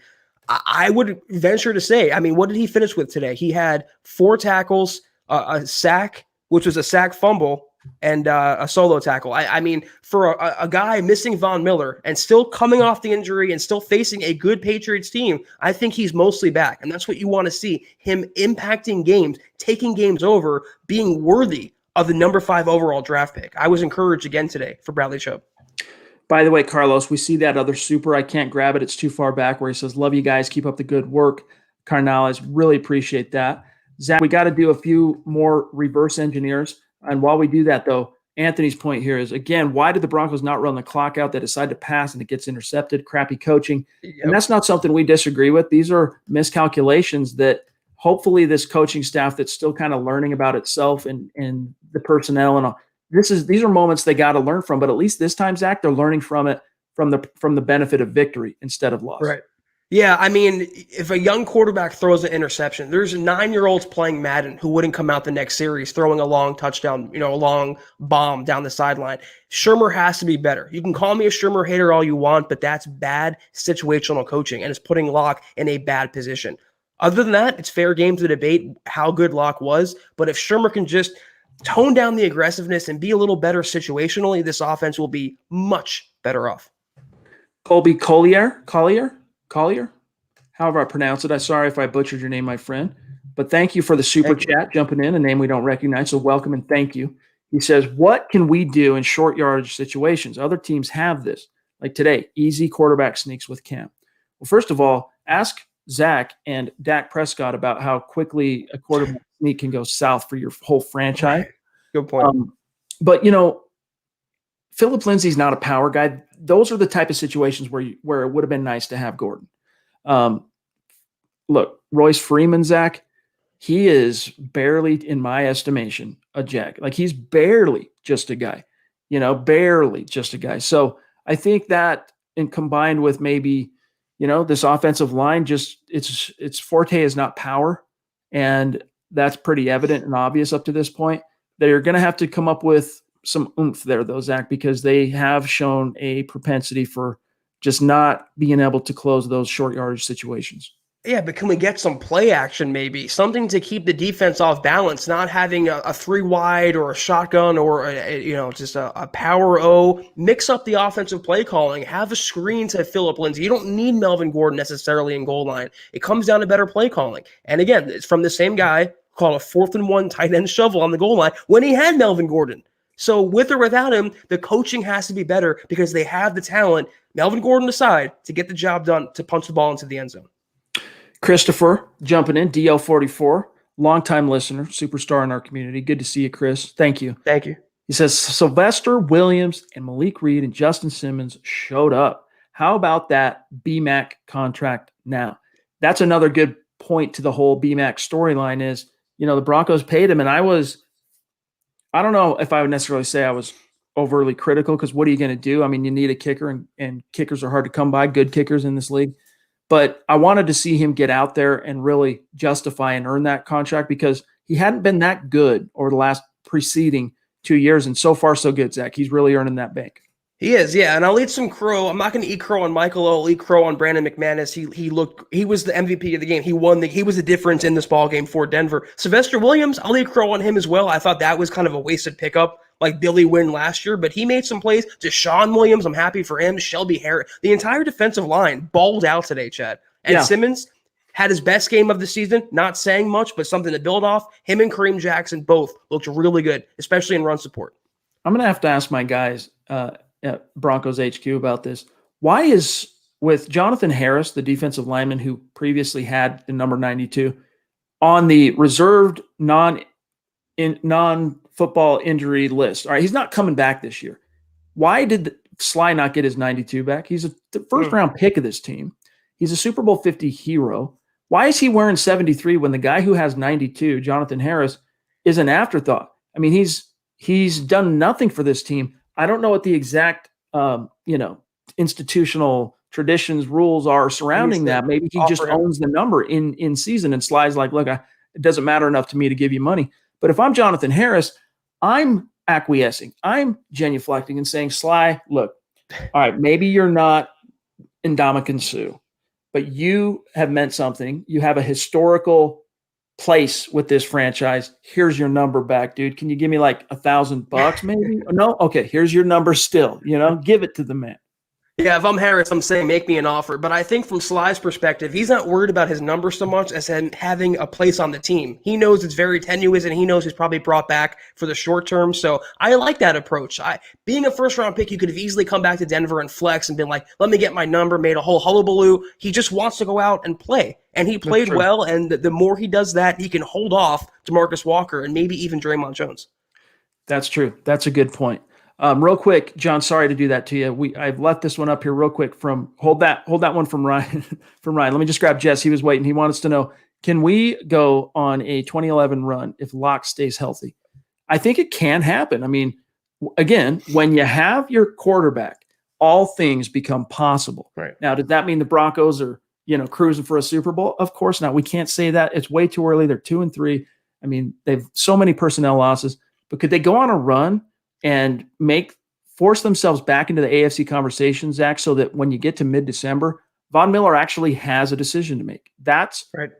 I would venture to say, I mean, what did he finish with today? He had 4 tackles, a sack, which was a sack fumble, and a solo tackle. I mean, for a guy missing Von Miller and still coming off the injury and still facing a good Patriots team, I think he's mostly back. And that's what you want to see, him impacting games, taking games over, being worthy of the number 5 overall draft pick. I was encouraged again today for Bradley Chubb.
By the way, Carlos, we see that other super. I can't grab it. It's too far back where he says, love you guys. Keep up the good work. Carnales, really appreciate that. Zach, we got to do a few more reverse engineers. And while we do that, though, Anthony's point here is, again, why did the Broncos not run the clock out? They decide to pass and it gets intercepted, crappy coaching. Yep. And that's not something we disagree with. These are miscalculations that hopefully this coaching staff that's still kind of learning about itself and the personnel and all, these are moments they got to learn from. But at least this time, Zach, they're learning from it from the benefit of victory instead of loss.
Right. Yeah, I mean, if a young quarterback throws an interception, there's 9-year-olds playing Madden who wouldn't come out the next series throwing a long touchdown, a long bomb down the sideline. Shurmur has to be better. You can call me a Shurmur hater all you want, but that's bad situational coaching, and it's putting Locke in a bad position. Other than that, it's fair game to debate how good Locke was, but if Shurmur can just tone down the aggressiveness and be a little better situationally, this offense will be much better off.
Colby Collier, however I pronounce it. I'm sorry if I butchered your name, my friend. But thank you for the super chat, jumping in, a name we don't recognize. So welcome and thank you. He says, what can we do in short yardage situations? Other teams have this. Like today, easy quarterback sneaks with Cam. Well, first of all, ask Zach and Dak Prescott about how quickly a quarterback sneak can go south for your whole franchise.
Right. Good point.
But, Philip Lindsay's not a power guy. Those are the type of situations where it would have been nice to have Gordon. Look, Royce Freeman, Zach, he is barely, in my estimation, a jack. Like he's barely just a guy, barely just a guy. So I think that, and combined with maybe, this offensive line, just its forte is not power, and that's pretty evident and obvious up to this point. They're going to have to come up with some oomph there, though, Zach, because they have shown a propensity for just not being able to close those short yardage situations.
Yeah, but can we get some play action maybe? Something to keep the defense off balance, not having a 3-wide or a shotgun or, just a power O. Mix up the offensive play calling. Have a screen to Philip Lindsay. You don't need Melvin Gordon necessarily in goal line. It comes down to better play calling. And again, it's from the same guy called a 4th-and-1 tight end shovel on the goal line when he had Melvin Gordon. So with or without him, the coaching has to be better because they have the talent, Melvin Gordon aside, to get the job done, to punch the ball into the end zone.
Christopher jumping in, DL44, longtime listener, superstar in our community. Good to see you, Chris. Thank you.
Thank you.
He says, Sylvester Williams and Malik Reed and Justin Simmons showed up. How about that BMAC contract now? That's another good point to the whole BMAC storyline is, the Broncos paid him, and I don't know if I would necessarily say I was overly critical because what are you going to do? I mean, you need a kicker, and kickers are hard to come by, good kickers in this league. But I wanted to see him get out there and really justify and earn that contract because he hadn't been that good over the last preceding 2 years. And so far, so good, Zach. He's really earning that bank.
He is, yeah. And I'll eat some crow. I'm not going to eat crow on Michael O. I'll eat crow on Brandon McManus. He was the MVP of the game. He was the difference in this ball game for Denver. Sylvester Williams, I'll eat crow on him as well. I thought that was kind of a wasted pickup like Billy Wynn last year, but he made some plays. Deshaun Williams, I'm happy for him. Shelby Harris. The entire defensive line balled out today, Chad. And Simmons had his best game of the season, not saying much, but something to build off. Him and Kareem Jackson both looked really good, especially in run support.
I'm going to have to ask my guys at Broncos HQ about this. Why is, with Jonathan Harris, the defensive lineman who previously had the number 92, on the reserved non-football injury list? All right, he's not coming back this year. Why did Sly not get his 92 back? He's the first-round pick of this team. He's a Super Bowl 50 hero. Why is he wearing 73 when the guy who has 92, Jonathan Harris, is an afterthought? I mean, he's done nothing for this team. I don't know what the exact institutional traditions, rules are surrounding that. Maybe he just owns the number in season, and Sly's like, look, it doesn't matter enough to me to give you money. But if I'm Jonathan Harris, I'm acquiescing. I'm genuflecting and saying, Sly, look, all right, maybe you're not Ndamukong Suh, but you have meant something. You have a historical place with this franchise. Here's your number back, dude. Can you give me like $1,000 maybe? No? Okay, here's your number still, give it to the man.
Yeah, if I'm Harris, I'm saying make me an offer. But I think from Sly's perspective, he's not worried about his number so much as having a place on the team. He knows it's very tenuous, and he knows he's probably brought back for the short term. So I like that approach. Being a first-round pick, you could have easily come back to Denver and flex and been like, let me get my number, made a whole hullabaloo. He just wants to go out and play. And he played well, and the more he does that, he can hold off DeMarcus Walker and maybe even Draymond Jones.
That's true. That's a good point. Real quick, John, sorry to do that to you. I've left this one up here real quick hold that one from Ryan. Let me just grab Jess. He was waiting. He wants to know, can we go on a 2011 run if Locke stays healthy? I think it can happen. I mean, again, when you have your quarterback, all things become possible.
Right.
Now, does that mean the Broncos are, cruising for a Super Bowl? Of course not. We can't say that. It's way too early. They're 2-3. I mean, they've so many personnel losses, but could they go on a run and force themselves back into the AFC conversation, Zach, so that when you get to mid-December, Von Miller actually has a decision to make? That's
right.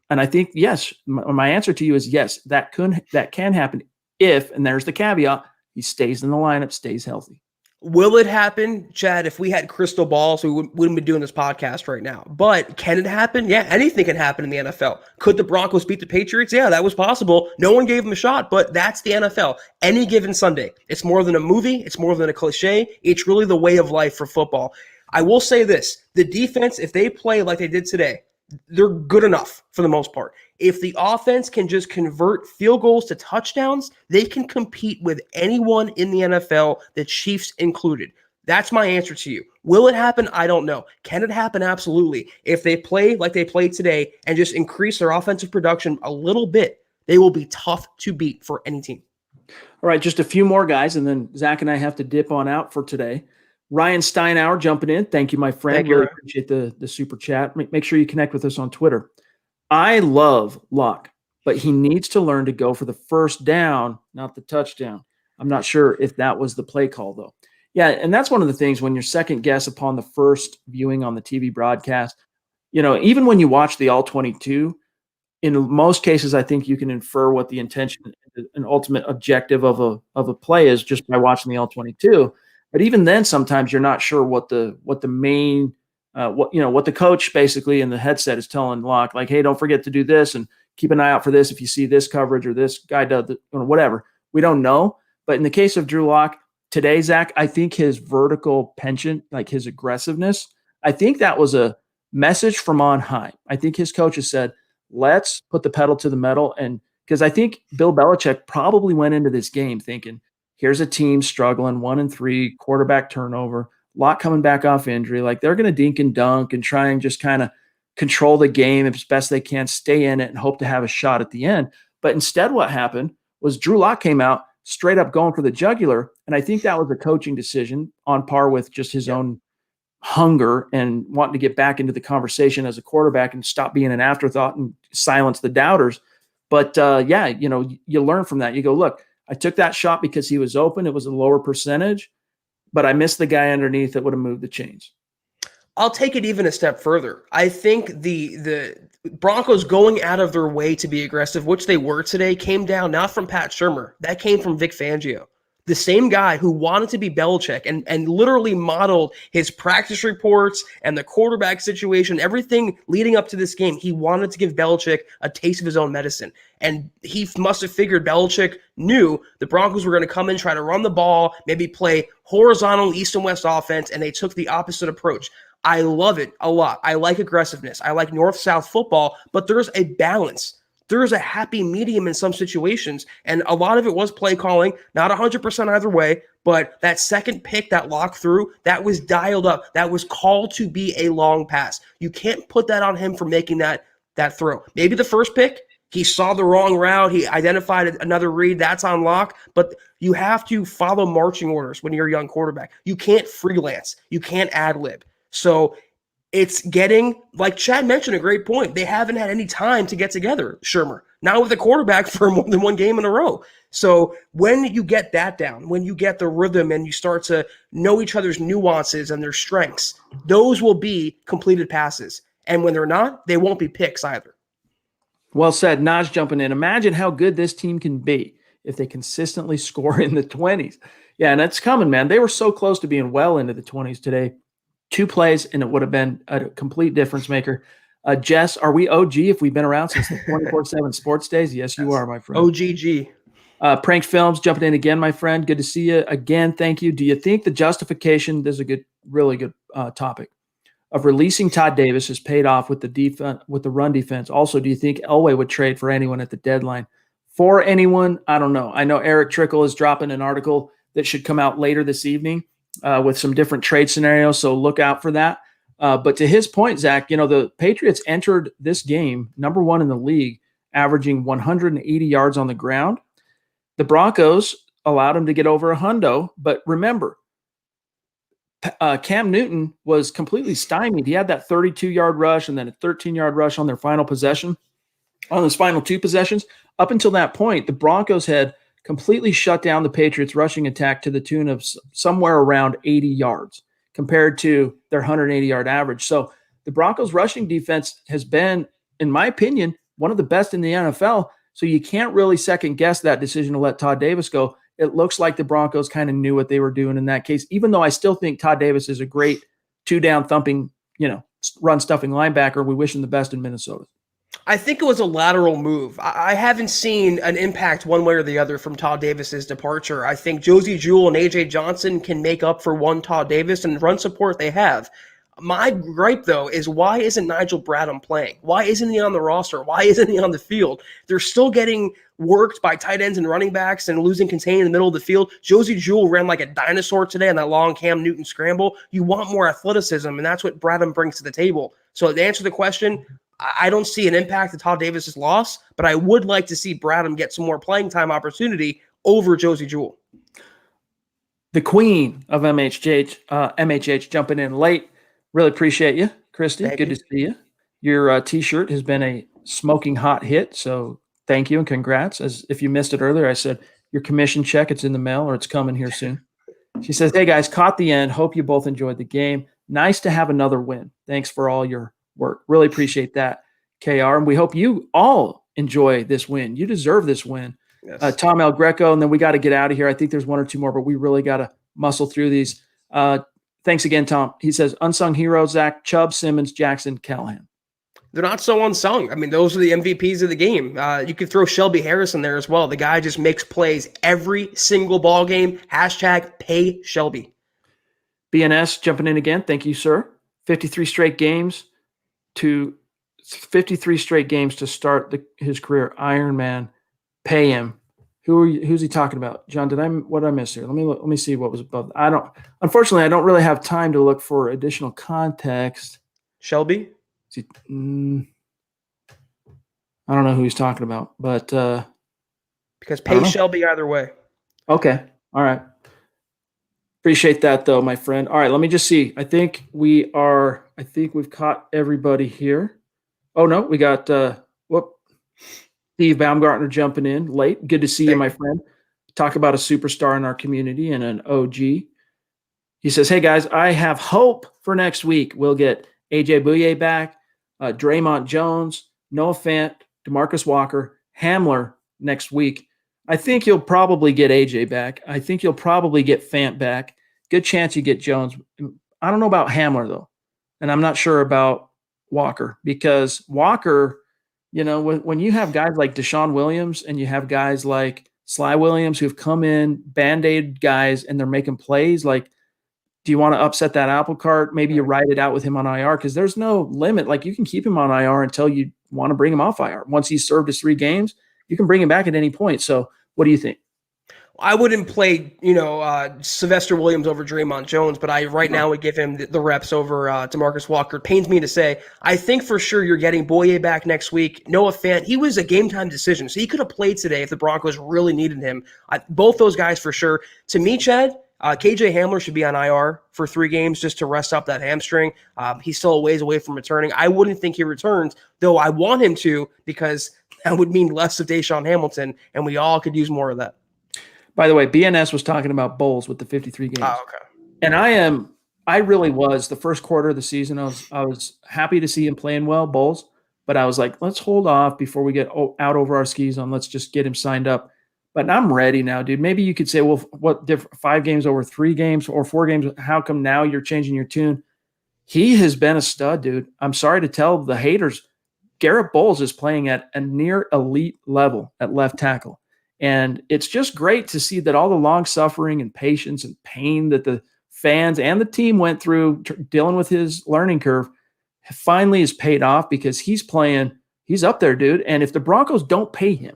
And I think, yes, my answer to you is yes, that can happen if, and there's the caveat, he stays in the lineup, stays healthy.
Will it happen, Chad? If we had crystal balls, we wouldn't be doing this podcast right now. But can it happen? Yeah, anything can happen in the NFL. Could the Broncos beat the Patriots? Yeah, that was possible. No one gave them a shot, but that's the NFL. Any given Sunday. It's more than a movie. It's more than a cliche. It's really the way of life for football. I will say this. The defense, if they play like they did today, they're good enough for the most part. If the offense can just convert field goals to touchdowns, they can compete with anyone in the NFL, the Chiefs included. That's my answer to you. Will it happen? I don't know. Can it happen? Absolutely. If they play like they played today and just increase their offensive production a little bit, they will be tough to beat for any team.
All right, just a few more guys, and then Zach and I have to dip on out for today. Ryan Steinauer jumping in. Thank you, my friend.
Thank you.
Really appreciate the super chat. Make sure you connect with us on Twitter. I love Locke, but he needs to learn to go for the first down, not the touchdown. I'm not sure if that was the play call, though. Yeah, and that's one of the things when you're second guess upon the first viewing on the TV broadcast. Even when you watch the All-22, in most cases, I think you can infer what the intention and ultimate objective of a play is just by watching the All-22. But even then, sometimes you're not sure what the main what the coach basically in the headset is telling Locke, like, hey, don't forget to do this and keep an eye out for this if you see this coverage or this guy does or whatever. We don't know. But in the case of Drew Lock today, Zach, I think his vertical penchant, like his aggressiveness, I think that was a message from on high. I think his coaches said, let's put the pedal to the metal. And because I think Bill Belichick probably went into this game thinking, here's a team struggling, 1-3, quarterback turnover, Locke coming back off injury. Like they're going to dink and dunk and try and just kind of control the game as best they can, stay in it and hope to have a shot at the end. But instead what happened was Drew Lock came out straight up going for the jugular. And I think that was a coaching decision on par with just his own hunger and wanting to get back into the conversation as a quarterback and stop being an afterthought and silence the doubters. But you learn from that. You go, look, I took that shot because he was open. It was a lower percentage, but I missed the guy underneath that would have moved the chains.
I'll take it even a step further. I think the Broncos going out of their way to be aggressive, which they were today, came down not from Pat Shurmur. That came from Vic Fangio, the same guy who wanted to be Belichick and literally modeled his practice reports and the quarterback situation, everything leading up to this game. He wanted to give Belichick a taste of his own medicine. And he must have figured Belichick knew the Broncos were going to come in, try to run the ball, maybe play horizontal east and west offense, and they took the opposite approach. I love it a lot. I like aggressiveness. I like north-south football, but there's a balance. There's a happy medium in some situations, and a lot of it was play calling, not 100% either way, but that second pick, that lock through, that was dialed up. That was called to be a long pass. You can't put that on him for making that throw. Maybe the first pick, he saw the wrong route. He identified another read. That's on lock. But you have to follow marching orders when you're a young quarterback. You can't freelance. You can't ad-lib. So it's getting, like Chad mentioned, a great point. They haven't had any time to get together, Shurmur. Now with a quarterback for more than one game in a row. So when you get that down, when you get the rhythm and you start to know each other's nuances and their strengths, those will be completed passes. And when they're not, they won't be picks either.
Well said. Naj jumping in. Imagine how good this team can be if they consistently score in the 20s. Yeah, and it's coming, man. They were so close to being well into the 20s today. 2 plays, and it would have been a complete difference maker. Jess, are we OG if we've been around since the 24/7 sports days? Yes, you are, my friend.
OGG.
Prank Films jumping in again, my friend. Good to see you again. Thank you. Do you think the justification, this is a really good topic, of releasing Todd Davis has paid off with the defense, with the run defense? Also, do you think Elway would trade for anyone at the deadline? For anyone, I don't know. I know Eric Trickle is dropping an article that should come out later this evening with some different trade scenarios, so look out for that. But to his point, Zach, the Patriots entered this game number 1 in the league, averaging 180 yards on the ground. The Broncos allowed him to get over a hundo, but remember, Cam Newton was completely stymied. He had that 32-yard rush and then a 13-yard rush on their final possession, on those final 2 possessions. Up until that point, the Broncos had completely shut down the Patriots' rushing attack to the tune of somewhere around 80 yards compared to their 180-yard average. So the Broncos' rushing defense has been, in my opinion, one of the best in the NFL. So you can't really second-guess that decision to let Todd Davis go. It looks like the Broncos kind of knew what they were doing in that case, even though I still think Todd Davis is a great 2-down thumping, run-stuffing linebacker. We wish him the best in Minnesota.
I think it was a lateral move. I haven't seen an impact one way or the other from Todd Davis's departure. I think Josie Jewell and A.J. Johnson can make up for one Todd Davis and run support they have. My gripe, though, is why isn't Nigel Bradham playing? Why isn't he on the roster? Why isn't he on the field? They're still getting worked by tight ends and running backs and losing contain in the middle of the field. Josie Jewell ran like a dinosaur today on that long Cam Newton scramble. You want more athleticism, and that's what Bradham brings to the table. So to answer the question, I don't see an impact to Todd Davis's loss, but I would like to see Bradham get some more playing time opportunity over Josie Jewell.
The queen of MHH jumping in late. Really appreciate you, Christy. Good to see you. Your T-shirt has been a smoking hot hit, so thank you and congrats. As if you missed it earlier, I said your commission check, it's in the mail or it's coming here soon. She says, hey, guys, caught the end. Hope you both enjoyed the game. Nice to have another win. Thanks for all your work. Really appreciate that, KR. And we hope you all enjoy this win. You deserve this win. Yes. Tom El Greco, and then we got to get out of here. I think there's 1 or 2 more, but we really got to muscle through these. Thanks again, Tom. He says, unsung heroes, Zach, Chubb, Simmons, Jackson, Callahan.
They're not so unsung. I mean, those are the MVPs of the game. You could throw Shelby Harris in there as well. The guy just makes plays every single ball game. # pay Shelby.
BNS jumping in again. Thank you, sir. 53 straight games to start his career. Iron Man, pay him. Who's he talking about? John, what did I miss here? Let me see what was above. Unfortunately, I don't really have time to look for additional context.
Shelby?
I don't know who he's talking about, but
because pay Shelby either way.
Okay. All right. Appreciate that though, my friend. All right, let me just see. I think we've caught everybody here. Oh no, we got Steve Baumgartner jumping in late. Good to see you, my friend. Talk about a superstar in our community and an OG. He says, hey guys, I have hope for next week. We'll get AJ Bouye back, Draymond Jones, Noah Fant, DeMarcus Walker, Hamler next week. I think you'll probably get AJ back. I think you'll probably get Fant back. Good chance you get Jones. I don't know about Hamler, though. And I'm not sure about Walker because Walker, when you have guys like Deshaun Williams and you have guys like Sly Williams who've come in, Band-Aid guys, and they're making plays, like, do you want to upset that apple cart? Maybe you ride it out with him on IR because there's no limit. Like, you can keep him on IR until you want to bring him off IR. Once he's served his 3 games, you can bring him back at any point. So what do you think?
I wouldn't play, Sylvester Williams over Draymond Jones, but I right now would give him the reps over DeMarcus Walker. It pains me to say. I think for sure you're getting Bouye back next week. Noah Fant, he was a game-time decision, so he could have played today if the Broncos really needed him. Both those guys for sure. To me, Chad, KJ Hamler should be on IR for 3 games just to rest up that hamstring. He's still a ways away from returning. I wouldn't think he returns, though I want him to, because that would mean less of Deshaun Hamilton, and we all could use more of that.
By the way, BNS was talking about Bowles with the 53 games.
Oh, okay.
And I really was the first quarter of the season. I was happy to see him playing well, Bowles, but I was like, let's hold off before we get out over our skis on. Let's just get him signed up. But I'm ready now, dude. Maybe you could say, well, what 5 games over 3 games or 4 games? How come now you're changing your tune? He has been a stud, dude. I'm sorry to tell the haters, Garrett Bowles is playing at a near elite level at left tackle. And it's just great to see that all the long suffering and patience and pain that the fans and the team went through dealing with his learning curve finally is paid off, because he's up there, dude. And if the Broncos don't pay him,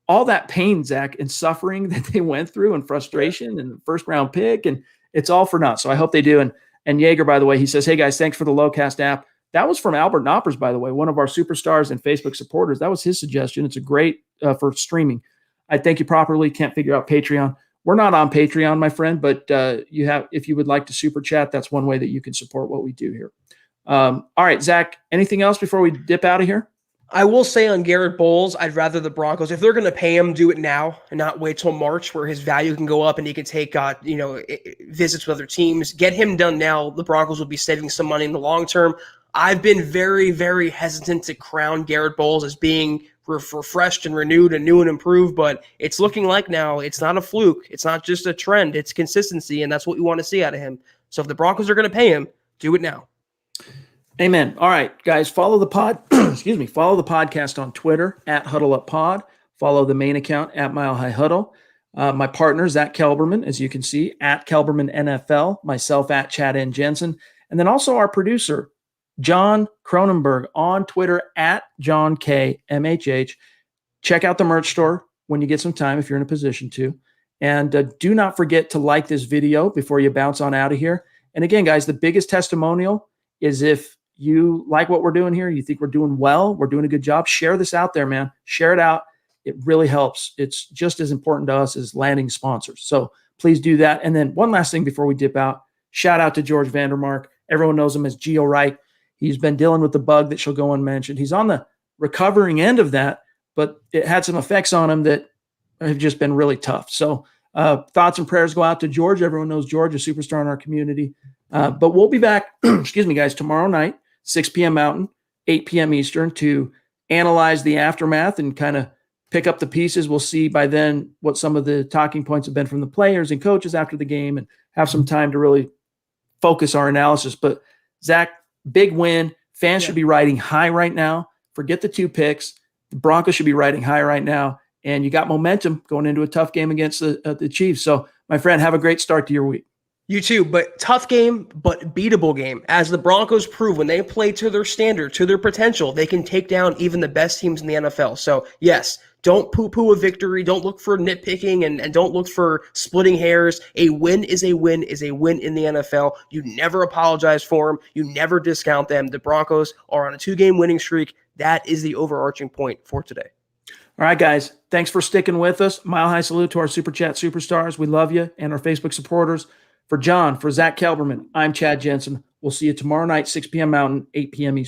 all that pain, Zach, and suffering that they went through and frustration and the first round pick, and it's all for naught. So I hope they do. And Yeager, by the way, he says, hey guys, thanks for the Lowcast app. That was from Albert Knoppers, by the way, one of our superstars and Facebook supporters. That was his suggestion. It's a great for streaming. I thank you properly. Can't figure out Patreon. We're not on Patreon, my friend, but if you would like to super chat, that's one way that you can support what we do here. All right, Zach, anything else before we dip out of here?
I will say on Garrett Bowles, I'd rather the Broncos, if they're going to pay him, do it now and not wait till March, where his value can go up and he can take visits with other teams. Get him done now. The Broncos will be saving some money in the long term. I've been very, very hesitant to crown Garrett Bowles as being refreshed and renewed and new and improved, but it's looking like now it's not a fluke. It's not just a trend. It's consistency, and that's what we want to see out of him. So if the Broncos are going to pay him, do it now.
Amen. All right, guys, follow the follow the podcast on Twitter at HuddleUpPod. Follow the main account at Mile High Huddle. My partner, Zack Kelberman, as you can see, at Kelberman NFL, myself at Chad N. Jensen, and then also our producer, John Cronenberg, on Twitter at John K. MHH. Check out the merch store when you get some time, if you're in a position to. And do not forget to like this video before you bounce on out of here. And again, guys, the biggest testimonial is if you like what we're doing here, you think we're doing well, we're doing a good job, share this out there, man. Share it out. It really helps. It's just as important to us as landing sponsors. So please do that. And then one last thing before we dip out, shout out to George Vandermark. Everyone knows him as Geo Wright. He's been dealing with the bug that shall go unmentioned. He's on the recovering end of that, but it had some effects on him that have just been really tough. So thoughts and prayers go out to George. Everyone knows George, a superstar in our community. But we'll be back, excuse me, guys, tomorrow night, 6 p.m. Mountain, 8 p.m. Eastern, to analyze the aftermath and kind of pick up the pieces. We'll see by then what some of the talking points have been from the players and coaches after the game, and have some time to really focus our analysis. But Zach, big win. Fans should be riding high right now. Forget the 2 picks. The Broncos should be riding high right now. And you got momentum going into a tough game against the Chiefs. So, my friend, have a great start to your week.
You too, but tough game, but beatable game. As the Broncos prove, when they play to their standard, to their potential, they can take down even the best teams in the NFL. So, yes, don't poo-poo a victory. Don't look for nitpicking and don't look for splitting hairs. A win is a win is a win in the NFL. You never apologize for them. You never discount them. The Broncos are on a 2-game winning streak. That is the overarching point for today.
All right, guys. Thanks for sticking with us. Mile high salute to our Super Chat superstars. We love you, and our Facebook supporters. For John, for Zack Kelberman, I'm Chad Jensen. We'll see you tomorrow night, 6 p.m. Mountain, 8 p.m. Eastern.